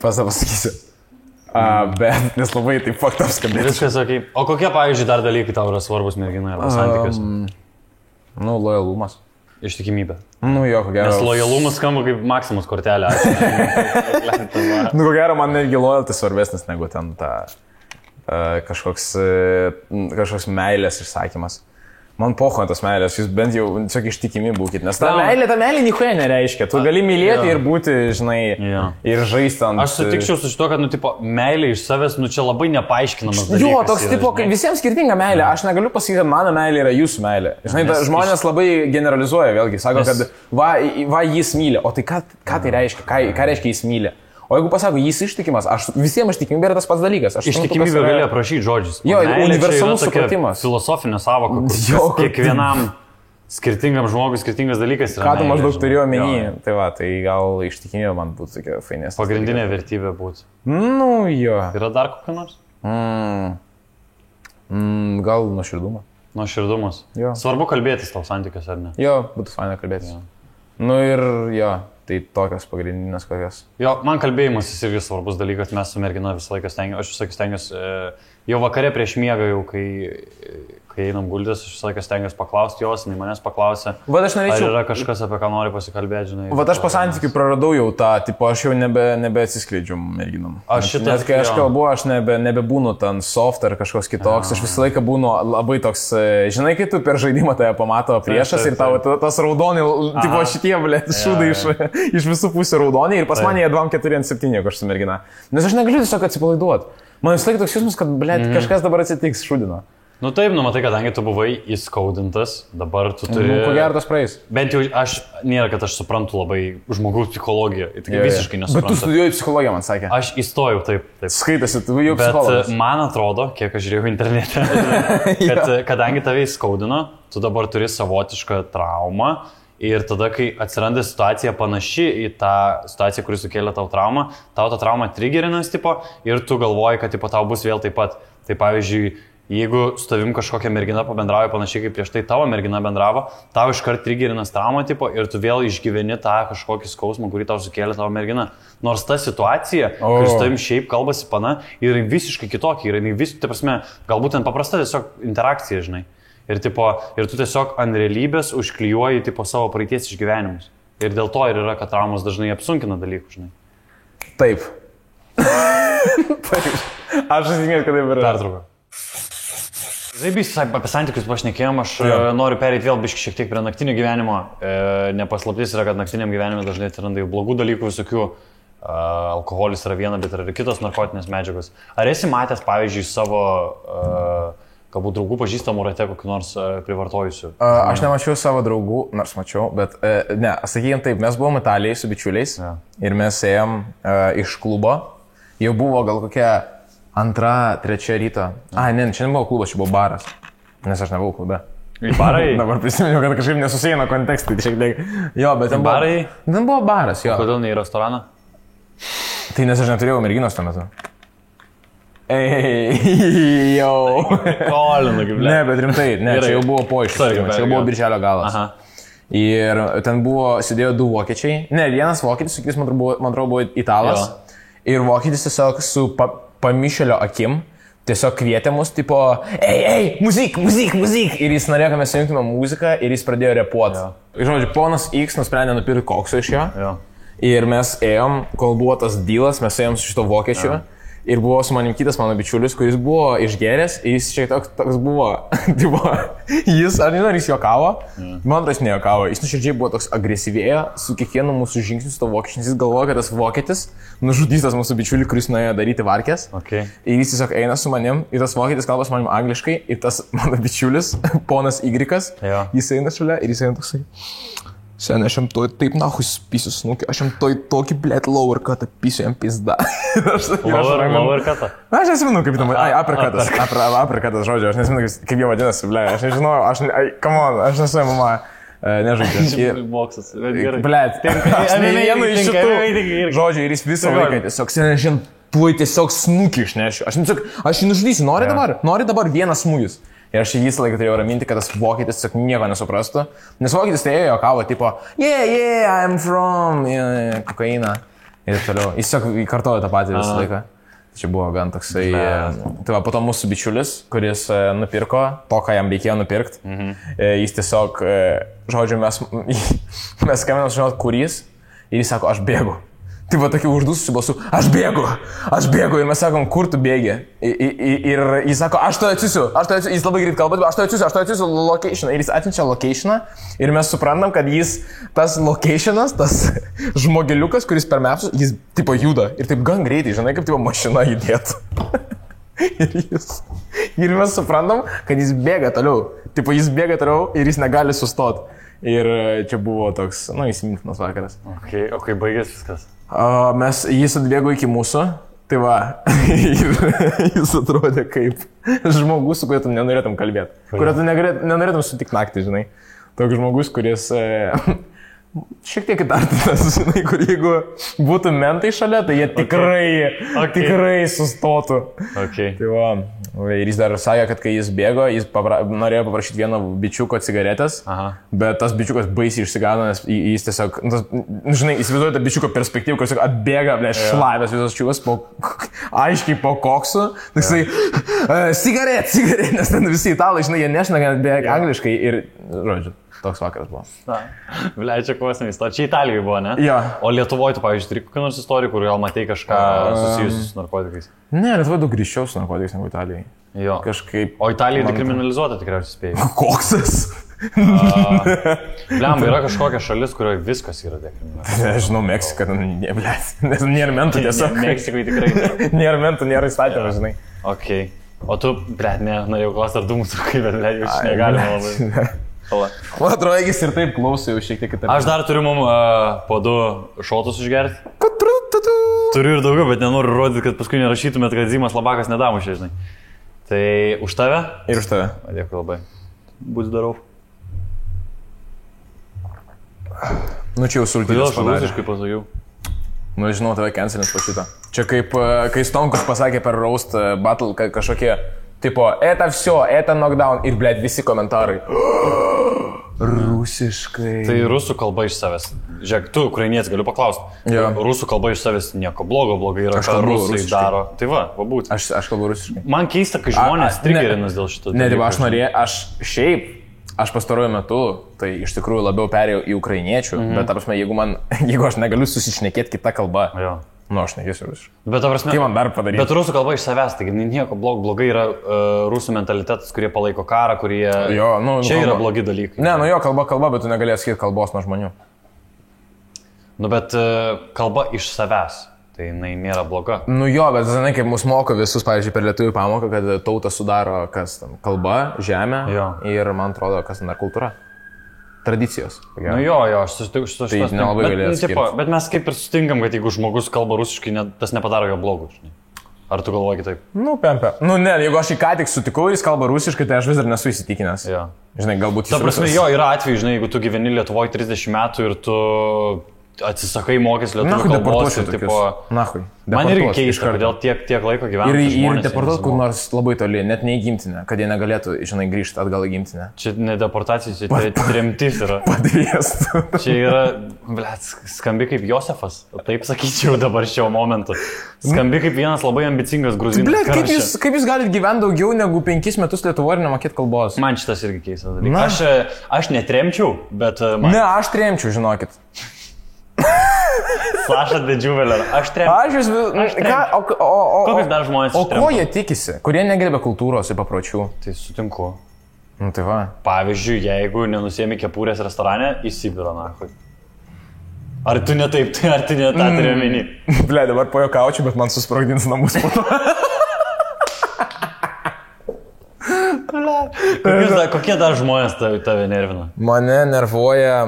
pasakysiu. Bet nes labai taip faktam skambėtų. Viskas sakai. O kokie, pavyzdžiui, dar dalykai tau yra svarbus merginai arba santykiuose? Lojalumas. Ištikimybė. Jo, ko gero. Nes lojalumas skamba kaip Maximus kortelė. Ko gero, man netgi lojalty svarbesnis negu ten kažkoks meilės išsakymas. Man pocho tos meilės, jūs bent jau tiesiog ištikimi būkit, nes ta meilė niekuoje nereiškia. Tu gali mylėti ir būti, žinai, ir žaisti ant... Aš sutikčiau su šito, kad, meilė iš savęs, čia labai nepaaiškinamas dalykas. Jo, toks tipo, visiems skirtinga meilė. Aš negaliu pasakyti, kad mano meilė yra jūsų meilė. Žinai, žmonės labai generalizuoja, vėlgi, sako, kad va jis myli. O tai ką tai reiškia? Ką reiškia jis myli? O jeigu pasako, jis ištikimas, visiems ištikimybė yra tas pats dalykas. Ištikimybė gali aprašyti žodžiais. Jo, universalus supratimas. Filosofinė savoka, kur kiekvienam skirtingam žmogui skirtingas dalykas yra. Ką tu maždaug turėjau omeny? Tai va, tai gal ištikimybė man būtų tokia fainesnė. Pagrindinė vertybė būtų. Jo. Yra dar kokia nors? Gal nuoširdumas. Nuoširdumas. Svarbu kalbėtis tau santykiuose, ar ne? Jo, būtų faina kalbėtis. Ir jo. Tai tokios pagrindinės kokios. Jo, man kalbėjimas jis irgi svarbus dalykas, mes su mergina visą laiką stengiamės, aš visą laiką stengiuosi, jau vakare prieš miegą, jau kai einam gultis, aš visą laiką stengiuosi paklausti jos, jinai manęs paklausė, ar yra kažkas, apie ką nori pasikalbėti, žinai. Aš po santykių praradau jau tą, aš jau nebeatsiskleidžiu merginom. Net kai aš kalbu, aš nebebūnu ten soft ar kažkoks kitoks, aš visą laiką būnu labai toks, žinai, kai tu per žaidimą tave pamato priešas ir tavo tas raudoni, šitie, šūdai iš visų pusių raudoniai ir pas mane jie 2-4-7, jeigu aš su mergina. Nes aš negaliu tiesiog atsipalaiduoti. Man visą laiką toks jausmas, kad, kažkas dabar atsitiks šūdino. Taip, matai, kadangi tu buvai įskaudintas, dabar tu turi... Ko gero tas praeis. Bent jau nėra, kad aš suprantu labai žmogaus psicologiją. Tai visiškai nesuprantu. Bet tu studijuoji psichologiją, man sakė. Aš įstojau, taip. Skaitasi, tu jau psichologas. Bet man atrodo, kiek aš žiūrėjau internete, kad kadangi tave įskaudino, tu dabar turi savotišką traumą. Ir tada, kai atsiranda situacija panaši į tą situaciją, kuri sukėlė tau traumą, tau ta trauma triggerinas tipo ir tu galvoji, kad tipo, tau bus vėl taip pat. Tai pavyzdžiui, jeigu su tavim kažkokia mergina pabendrauja panašiai kaip prieš tai tavo mergina bendravo, tau iškart triggerinas trauma tipo ir tu vėl išgyveni tą kažkokį skausmą, kurį tau sukėlė tavo mergina. Nors ta situacija, kai su tavim šiaip kalbasi pana, yra visiškai kitokia, yra visiškai, tai prasme, galbūt ten paprasta tiesiog interakcija, žinai. Ir tu tiesiog ant realybės užklijuoji savo praeities išgyvenimus. Ir dėl to ir yra, kad traumos dažnai apsunkina dalykų, žinai. Taip. Taip. Aš žinau, kad taip yra. Pertrauka. Zaibys, apie santykius pašnekėjom, aš noriu pereiti vėl biškai šiek tiek prie naktinio gyvenimo. Nepaslaptis yra, kad naktiniam gyvenime dažnai atsiranda jau blogų dalykų visokių. Alkoholis yra viena, bet yra ir kitos narkotinės medžiagos. Ar esi matęs, pavyzdžiui, savo galbūt draugų pažįstamų rate kokių nors privartojusių? Aš nemačiau savo draugų, nors mačiau, bet ne, sakykime taip, mes buvom Italijai su bičiuliais ir mes ėjom iš klubo, jau buvo gal kokia 2-3 ryto. Ne, čia nebuvo klubas, čia buvo baras, nes aš nebuvau klube. Į barai? Dabar prisiminiau, kad kažkaip nesusieina kontekstai, šiek tiek. Jo, bet ten barai? Ten buvo baras, jo. Kodėl ne į restoraną? Tai nes aš neturėjau merginos tuo metu. Ei, jau. Kolinu, kaip Ne, bet rimtai, ne, čia jau buvo po išstojimo, čia jau buvo birželio galas. Aha. Ir ten buvo, sėdėjo 2 vokiečiai. Ne, vienas vokietis, kuris man atrodo buvo italas. Ir vokietis tiesiog su pamišelio akim tiesiog kvietė mus, tipo, ei, muzik. Ir jis norėjo, kad mes sujungtume muziką ir jis pradėjo repuoti. Žodžiu, ponas X nusprendė nupirkti kokso iš jo. Ir mes ėjom, kol buvo tas dealas, mes ėjom su šito vokiečiu. Ir buvo su manim kitas mano bičiulis, kuris buvo išgeręs ir jis šiek tiek toks buvo, tipo, jis, ar nežinau, jis juokavo, man atrodo, jis nejuokavo, jis nuširdžiai buvo toks agresyvėję su kiekvienu mūsų žingsniu su to vokiečiu, nes jis galvoja, kad tas vokietis nužudys tas mūsų bičiulį, kuris nuėjo daryti varkės. Ir jis tiesiog eina su manim, ir tas vokietis kalba su manim angliškai, ir tas mano bičiulis, ponas Y, jis eina šalia ir jis eina toksai. Sen, aš jam toj taip nahui spysiu snukį, aš jam toj tokį, blėt, lower cutą pysiu jam pizda. Lower cutą? Aš nesimenu, kaip tam, uppercutas, uppercutas žodžio, aš nesimenu, kaip jie vadinasi, blėt, aš nežinau, come on, aš nesu mama, nežaidžiu. Boksas, bet gerai. Blėt, aš ne vienu iš šitų žodžių ir jis visą laiką tiesiog, sen, aš jam tuoj tiesiog snukį išnešiu, aš jį nužudysiu, nori dabar vienas smūgis. Ir aš jį visą laiką turėjau raminti, kad tas vokietis tiesiog nieko nesuprastų. Nes vokietis tai ėjo kavo, tipo, I'm from kokaina. Ir toliau. Jis tiesiog kartojo tą patį visą laiką. Čia buvo gan toksai. Tai va, po to mūsų bičiulis, kuris nupirko to, ką jam reikėjo nupirkti. Jis tiesiog, žodžiu, mes skambinam žinot, kur jis. Ir jis sako, aš bėgu. Tai va tokiu uždususiu balsu, aš bėgu ir mes sakom, kur tu bėgi. Ir jis sako, aš to atsiųsiu, jis labai greit kalba, aš to atsiųsiu locationą. Ir jis atsiunčia locationą ir mes suprantam, kad jis, tas locationas, tas žmogeliukas, kuris per mapsus, jis tipo juda ir taip gan greitai, žinai, kaip tipo mašina judėtų. Ir mes suprantam, kad jis bėga toliau. Tipo jis bėga toliau ir jis negali sustoti. Ir čia buvo toks, įsimintinas vakaras. O kai baigės viskas? Jis atbėgo iki mūsų, tai va, jis atrodė kaip žmogus, su kuriuo tu nenorėtum kalbėti, kuriuo tu nenorėtum sutikti naktį, žinai. Toks žmogus, kuris šiek tiek įtartinas, žinai, kur jeigu būtų mentai šalia, tai jie tikrai sustotų. Tai va, ir jis dar sakė, kad kai jis bėgo, jis norėjo paprašyti vieno bičiuko cigaretės, bet tas bičiukas baisiai išsigano, nes jis tiesiog, žinai, įsivaizduoja tą bičiuko perspektyvą, kuris atbėga, šlavęs visas čiūvas, aiškiai po koksu, tai cigaret, nes ten visi italai, žinai, jie nešneka angliškai ir, žodžiu. Toks vakaras buvo. Čia kosminė istorija. Čia Italijoje buvo, ne? Jo. O Lietuvoje, tu, pavyzdžiui, turi kokią nors istoriją, kur gal matei kažką susijusiu su narkotikais? Ne, Lietuvoje daug grįžčiau su narkotikais negu Italijai. Jo. Kažkaip... O Italija dekriminalizuota tikriausiai spėjai. Koksas? Blemba, yra kažkokia šalis, kurioje viskas yra dekriminalizuota. Žinau, Meksika, nes nėra mentų tiesiog. Meksikoje tikrai. Nėra mentų, nėra įstatymų, žinai. Ok. O tu, norėjau klausti, ar dūmus rūkai, bet jau čia negalima labai. Man atrodo, jis ir taip klauso jau šiek tiek kitaip. Aš dar turiu mum po 2 šotus išgerti. Turiu ir daugiau, bet nenoriu rodyti, kad paskui nerašytumėt, kad Zimas Labakas nedamušė, žinai. Tai už tave? Ir už tave. Dėkui labai. Būs darau. Čia jau sultytas padarė. Kodėl aš rusiškai pasakiau? Žinau, tave cancelins po šitą. Čia kaip, kai Stonkus pasakė per Roast Battle, kad kažkokie tipo, это все, это knockdown ir, blėt, visi komentarai. Rusiškai. Tai rusų kalba iš savęs. Žiūrėk, tu, ukrainietis, galiu paklausti. Rusų kalba iš savęs nieko blogai yra, ką rusai daro. Tai va būtent. Aš kalbu rusiškai. Man keista, kai žmonės triggerinas dėl šito. Ne, aš pastaruoju metu, tai iš tikrųjų labiau perėjau į ukrainiečių, bet, ta prasme, jeigu aš negaliu susišnekėti kitą kalbą, aš nekėsiu rusiškai. Bet, ta prasme, kaip man dar padaryti? Bet rusų kalba iš savęs, taigi nieko blogai yra rusų mentalitetas, kurie palaiko karą, kurie... Čia yra blogi dalykai. Ne, kalba, bet tu negalėjai skirti kalbos nuo žmonių. Bet kalba iš savęs. Tai jinai nėra bloga. Nu jo, bet žinai, kaip mus moko visus, pavyzdžiui, per lietuvių pamoką, kad tautą sudaro kas tam, kalba, žemė ir, man atrodo, kas ten dar kultūra. Tradicijos. Nu jo, aš susitinku su tai nelabai galės skirti. Bet mes kaip ir sutinkam, kad jeigu žmogus kalba rusiškai, tas nepadaro jo blogų, žinai. Ar tu galvoji kitaip? Nu, pempė. Nu, ne, jeigu aš jį ką tik sutikau ir jis kalba rusiškai, tai aš vis dar nesu įsitikinęs. Jo. Žinai, galbūt jis... Ta prasme, jo, yra atveju, žinai, jeigu tu gyveni Lietuvoje 30 metų ir tu atsisakai mokys lietuvių kalbos ir tipo... Nahui. Man irgi keista, kodėl tiek laiko gyvena. Ir deportuot kur nors labai toli, net ne į gimtinę, kad jie negalėtų, žinai, grįžti atgal į gimtinę. Čia ne deportacija, čia tremtis yra. Padviestų. Čia yra, blet, skambi kaip Josefas, taip sakyčiau dabar šiuo momentu. Skambi kaip vienas labai ambicingas gruzinas. Blet, kaip jūs galite gyventi daugiau negu 5 metus Lietuvoje ir nemokėti kalbos? Man šitas irgi keistas dalykas. Aš netremčiau, bet... Ne, aš tremčiau, žinokit. Saša Didžiuvelė, aš tremčiau. Kokius dar žmonės O ko jie tikisi? Kurie negerbė kultūros ir papročių? Tai sutinku. Nu tai va. Pavyzdžiui, jeigu nenusėmi kepurės restorane, į Sibirą, nahui. Ar tu ne taip, ar tu ne tą turi omeny? Ble, dabar pajokaučiu, bet man susprogdins namus po to. Kokie dar žmonės tave nervina? Mane nervuoja...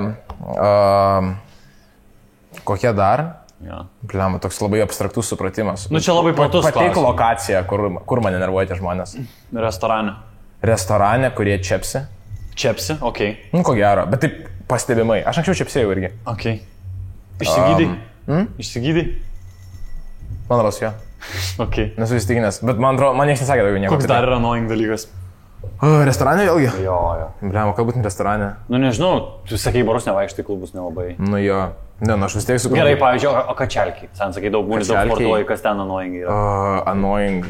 Kokie dar? Ja. Pliama, toks labai abstraktus supratimas. Nu čia labai platus klausimas. Pateik lokaciją, kur mane nervuoja tie žmonės. Restorane. Restorane, kurie čepsi. Čepsi, okei. Nu, ko gero, bet taip pastebimai. Aš anksčiau čepsėjau irgi. Okei. Išsigydai? Išsigydai? Man rodos jo. Okei. Nesu įsitikinęs, bet man niekas nesakė daugiau nieko. Koks dar yra annoying dalykas? Restorane vėlgi? Jo. Bliama, ką būtent restorane? Nu nežinau, tu sakai, barus nevaikštai, klubus nelabai. Nu jo. Ne, aš vis tiek suprantu. Gerai, pavyzdžiui, o kačelkiai? Sen sakai, daug sportuoji, kas ten annoying yra? Annoying.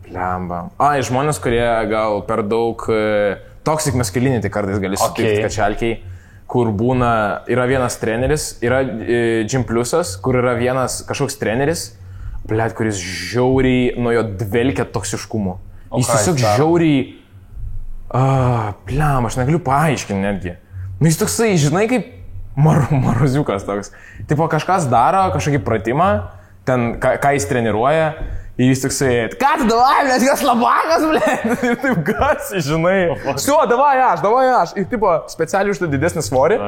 Bliamba. Žmonės, kurie gal per daug toxic masculinity kartais gali sutikti kačelkiai, kur būna, yra vienas treneris, yra Gym Plusas, kur yra vienas kažkoks treneris, blet, kuris žiauriai nuo jo dvelkia toksiškumu. Jis tiesiog žiauriai... Bliamba, aš negaliu paaiškinti netgi. Nu jis toksai, žinai, kaip maroziukas toks. Tipo kažkas daro, kažkokį pratimą, ten ką jis treniruoja, ir jis toksai, ką tu davai, blėt, kas labakas, blėt, ir taip garsiai, žinai. Sio, davai aš. Ir tipo specialiai už tą didesnį svorį,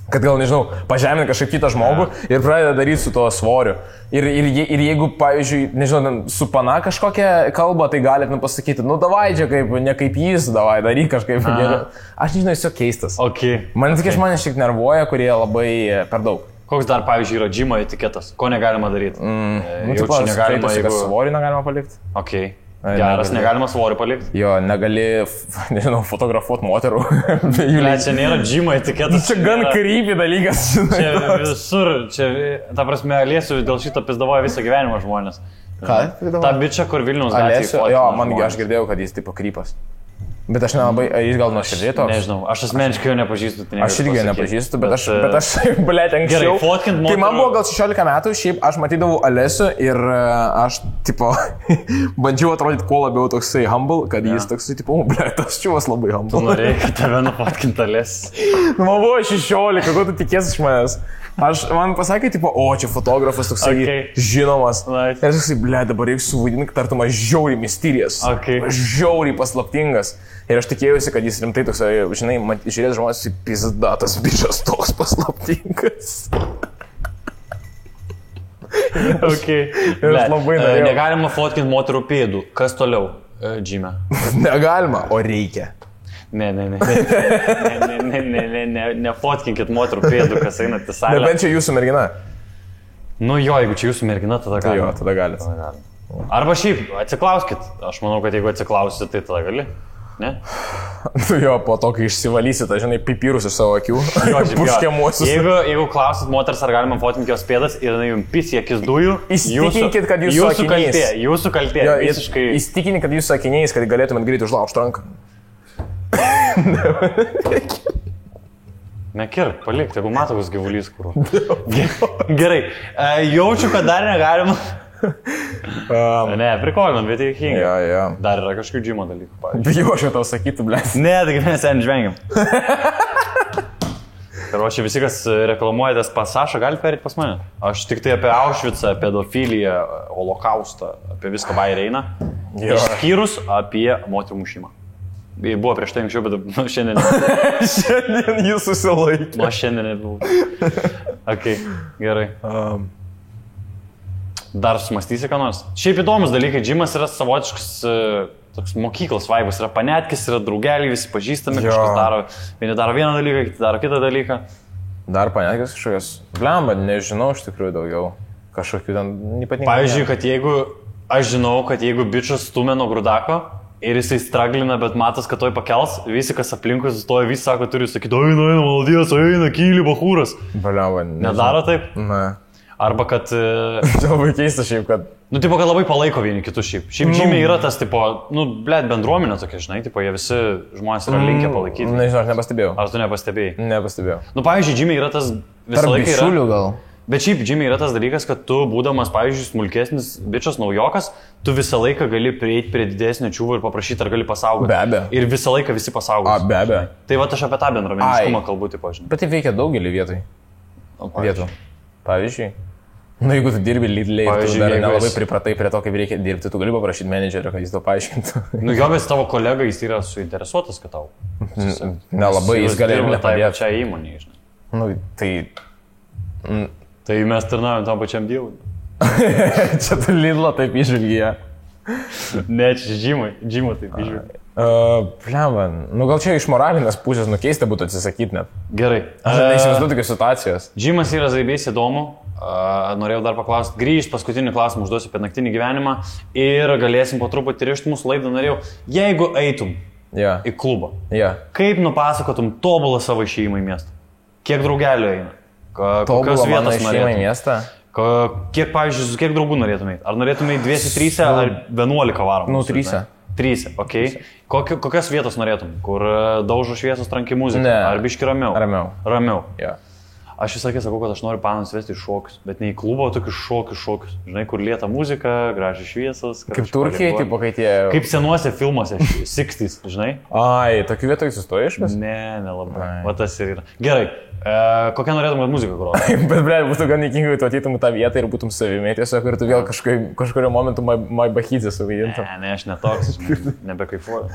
kad gal, nežinau, pažemina kažką kitą žmogų ir pradeda daryti su tuo svoriu. Ir jeigu, pavyzdžiui, nežinau, su pana kažkokią kalbą, tai galit pasakyti, nu davai čia kaip, ne kaip jis, davai, daryk kažkaip geriau. Aš nežinau, jis jau keistas. Man tik žmonės šiek nervuoja, kurie labai per daug. Koks dar, pavyzdžiui, yra džimo etiketas? Ko negalima daryti? Jaučiu, negalima, jeigu... Svorį negalima palikti. Okei. Geras, negalima svorį palikti? Jo, negali, nežinau, fotografuoti moterų. Ne, čia nėra džimo etiketas. Čia gan creepy dalykas, žinai. Čia visur, ta prasme, Alėsiu dėl šito pizdavoja visą gyvenimą žmonės. Ką? Ta bičia, kur Vilniaus gatvėje fotkina. Jo, mangi, aš girdėjau, kad jis tipo krypas. Bet aš nelabai, jis gal nuoširdžiai toks. Nežinau, aš asmeniškai jo nepažįstu. Aš irgi jo nepažįstu, bet aš blėt, anksčiau. Gerai, fotkint moterų. Kai man buvo gal 16 metų, šiaip aš matydavau Alesiu ir aš, tipo, bandžiau atrodyti kuo labiau toksai humble, kad jis toksai, tipo, blėt, tas čiuvas labai humble. Tu norėjai, kad tave nufotkint Alesiu. Nu, man buvo 16, ko tu tikėsi iš manęs? Man pasakė, tipo, o, čia fotografas toksai žinomas. Ir toksai, blėt, dabar reikia suvaidinti, tartum, aš žiauriai mysterious. Žiauriai paslaptingas. Ir aš tikėjausi, kad jis rimtai toks, žinai, žiūrės žmonės į pizdatas bičas toks paslaptingas. Ir aš labai norėjau. Negalima fotkinti moterų pėdų. Kas toliau, Džime? Negalima, o reikia. Nefotkinkit moterų pėdų, kas einat į salę. Nebent čia jūsų mergina. Nu jo, jeigu čia jūsų mergina, tada galima. Jo, tada galit. Arba šiaip, atsiklauskit. Aš manau, kad jeigu atsiklausit, tai tada gali. Ne? Nu jo, po to, kai išsivalysit, žinai, pipirus iš savo akių. Puškiamuosius. Jeigu klausit moters, ar galima fotkinti jos pėdas ir jums pis į akis dujų, įsitikinkit, kad jūsų kaltė. Jūsų kaltė. Visiškai... Įsitikinkit, kad jūsų akiniais, kad galėtumėt greitai užlaužti ranką. Nekirk, palik, jeigu matokas gyvulys, kur. Gerai, jaučiu, kad dar negalima. Ne, prikolinam, bet juokingai. Jo. Dar yra kažkokių džimo dalykų, pavyzdžiui. Bijau, aš jau tau sakytų, blės. Ne, taigi mes sen žvengiam. Ir aš visi, kas reklamuojatės pas Sašą, gali perėti pas mane. Aš tik tai apie Auschwitzą, pedofiliją, holokaustą, apie viską bairį eina. Išskyrus apie moterų mušimą. Buvo prieš tai anksčiau, bet šiandien... Šiandien jis susilaikė. Šiandien nebuvo. Ok, gerai. Dar smastysi ką nors? Šiaip įdomus dalykai, džimas yra savotiškas toks mokyklos vaibas, yra panetkis, yra draugeliai, visi pažįstami, kažkas daro, vieni daro vieną dalyką, kiti daro kitą dalyką. Dar panetkis kažkokios, blemba, nežinau iš tikrųjų daugiau, kažkokių ten ypatingų. Pavyzdžiui, kad jeigu, aš žinau, kad jeigu bičas stumė nuo grudako, ir jisai straglina, bet matas, kad toj pakels, visi, kas aplinkui sustoja, visi sako, turi sakyti, eina, maldies, eina, kyli, bachūras. Baliava, nedaro taip? Ne. Arba kad... Čia labai keista šiaip, kad... Nu, tipo, kad labai palaiko vieni kitus šiaip. Šiaip žymiai yra tas, tipo, nu, blėt, bendruomenė tokia, žinai, tipo, jie visi žmonės yra linkę palaikyti. Nežinau, aš nepastebėjau. Ar tu nepastebėjai? Nepastebėjau. Nu, pavyzdžiui, žymiai yra tas visą laiką yra... Tarp bičiulių gal. Bet šiaip žymiai yra tas dalykas, kad tu, būdamas, pavyzdžiui, smulkesnis bičias naujokas, tu visą laiką gali prieiti prie didesnio čiūvo ir paprašyti, ar gali pasaugoti. Be abejo. Ir visą laiką visi pasaugos. Be abejo. Tai va, aš apie tą bendruomeniškumą kalbu, tipo, žinai. Bet tai veikia daugelį vietų. Pavyzdžiui. Nu, jeigu tu dirbi Lidl'e ir tu dar nelabai pripratai prie to, kaip reikia dirbti, tu gali paprašyti menedžerio, kad jis to paaiškintų. Nu, jo, bet tavo kolega, jis yra suinteresuotas, kad tau. Nelabai, jis gali ir nepadėti. Čia įmonė, žinai. Nu, tai... Tai mes tarnaujam tam pačiam dievui. Čia tu Lidl'o taip išvilgyje. Ne, čia Džimo taip išvilgyje. Plemba, nu gal čia iš moralinės pusės nukeista būtų atsisakyti net. Gerai. Aš neįsivaizduoju tokios situacijos. Džimas yra zaibės įdomu. Norėjau dar paklausti, grįžti, paskutinį klausimą užduosiu apie naktinį gyvenimą ir galėsim po truputį rišti mūsų laidą. Norėjau, jeigu eitum į klubą, kaip nupasakotum tobulą savo išėjimą į miestą? Kiek draugelių eina? Kokios vietos norėtum į miestą? Kiek, pavyzdžiui, su kiek draugų norėtum eiti? Ar norėtum eiti 2-3 ar 11 varom? Nu, 3. 3, ok. Kokios vietos norėtum? Kur daužo šviesos, tranki muzika? Ar biški ramiau? Ramiau. Aš vis sakė, sakau, kad aš noriu panus vesti į šokius, bet ne į klubą, o tokius šokius. Žinai, kur lieta muzika, gražiai šviesos. Kaip Turkijai, tipo, kai tie... Kaip senuose filmuose, 60s, žinai? Ai, tokių vietų egzistuoja išvis? Ne, nelabai. Va tas ir yra. Gerai, kokią norėtum, kad muzika grotų? Bet, ble, būtų gan nekingai, tu ateitum tą vietą ir būtum savimi, tiesiog ir tu vėl kažkurio momentu Maibachidze suvaidintum. Ne, aš netoks, žinai, nebekaifuoju.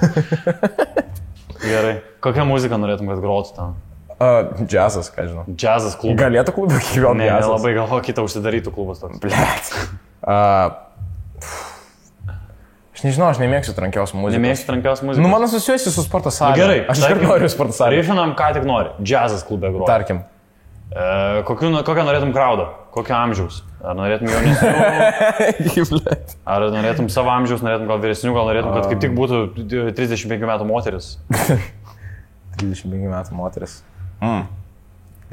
Gerai, kokią muziką norėtum, kad grotų ten? Džiazas, ką žinau. Džiazas klubas. Galėtų klubas, gal ne. Ne, labai galvo kitą užsidarytų klubas toks. Blet. Aš nežinau, aš nemėgsiu trankiaus muzikos. Nemėgsiu trankiaus muzikos? Nu, mano susijusi su sporto salė. Gerai. Aš ir noriu sporto salę. Rifinam, ką tik nori. Džiazas klube groja. Tarkim. Kokią norėtum kraudą? Kokio amžiaus? Ar norėtum jaunesnių? Ar norėtum savo amžiaus, norėtum gal vyresnių, gal norėtum, kad kaip tik būtų 35 metų moteris? 35 metų moteris.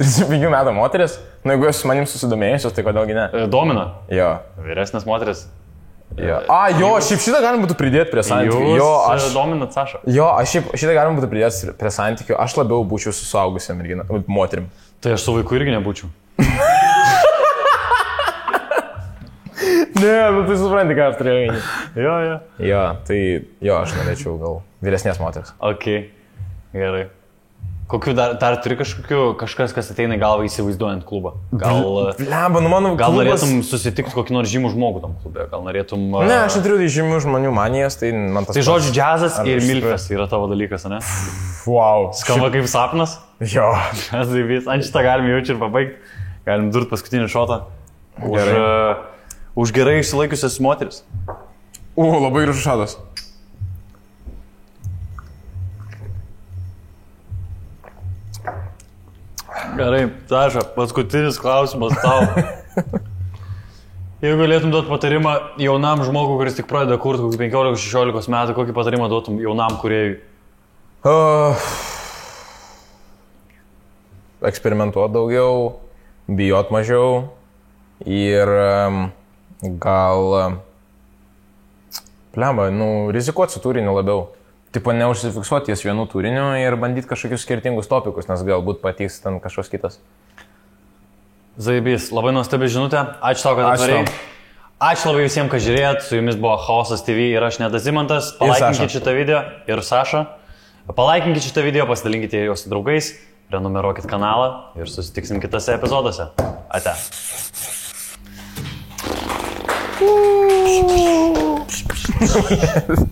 35 metų moteris? Na, jeigu esu manim susidomėjusios, tai kodėlgi ne? Domina? Jo. Vyresnės moteris? Jo. Jo, šiaip šitą galim būtų pridėti prie santykių. Jo, aš dominat Sašą. Jo, aš šiaip šitą galim būtų pridėti prie santykių. Aš labiau būčiau su suaugusia mergina, moterim. Tai aš su vaiku irgi nebūčiau. Ne, bet tai supranti, ką aš turėjau įnį. Jo. Jo, tai jo, aš norėčiau gal vyresnės moteris. Ok, gerai. Kokių dar turi kažkas, kas ateina į galvą įsivaizduojant klubą? Gal norėtum susitikti kokį nors žymų žmogų tam klube? Gal norėtum... Ne, aš neturiu žymių žmonių manijas, tai man tas... Tai žodžiu, džiazas ir milfas yra tavo dalykas, ne? Wow. Skamba kaip sapnas? Jo. Ant šitą galim jaučiu ir pabaigti. Galim durti paskutinį šotą. Už gerai išsilaikiusias moteris. Labai gražus šatas. Gerai, Saša, paskutinis klausimas tau. Jeigu galėtum duoti patarimą jaunam žmogui, kuris tik pradeda kurti 15-16 metų, kokį patarimą duotum jaunam kūrėjui? Eksperimentuoti daugiau, bijot mažiau ir gal, rizikuoti su turiniu labiau. Tipo, neužsifiksuoti ties vienu turiniu ir bandyti kažkokius skirtingus topikus, nes galbūt patiks ten kažkoks kitas. Zaibys, labai nuostabi žinutė. Ačiū tau, kad atvarei. Ačiū labai visiems, kad žiūrėjot. Su jumis buvo Chaosas TV ir aš Nedas Zimantas. Palaikinkite šitą video ir Saša. Palaikinkite šitą video, pasidalinkite juos su draugais prenumeruokit kanalą ir susitiksim kitose epizoduose. Ate. Yes.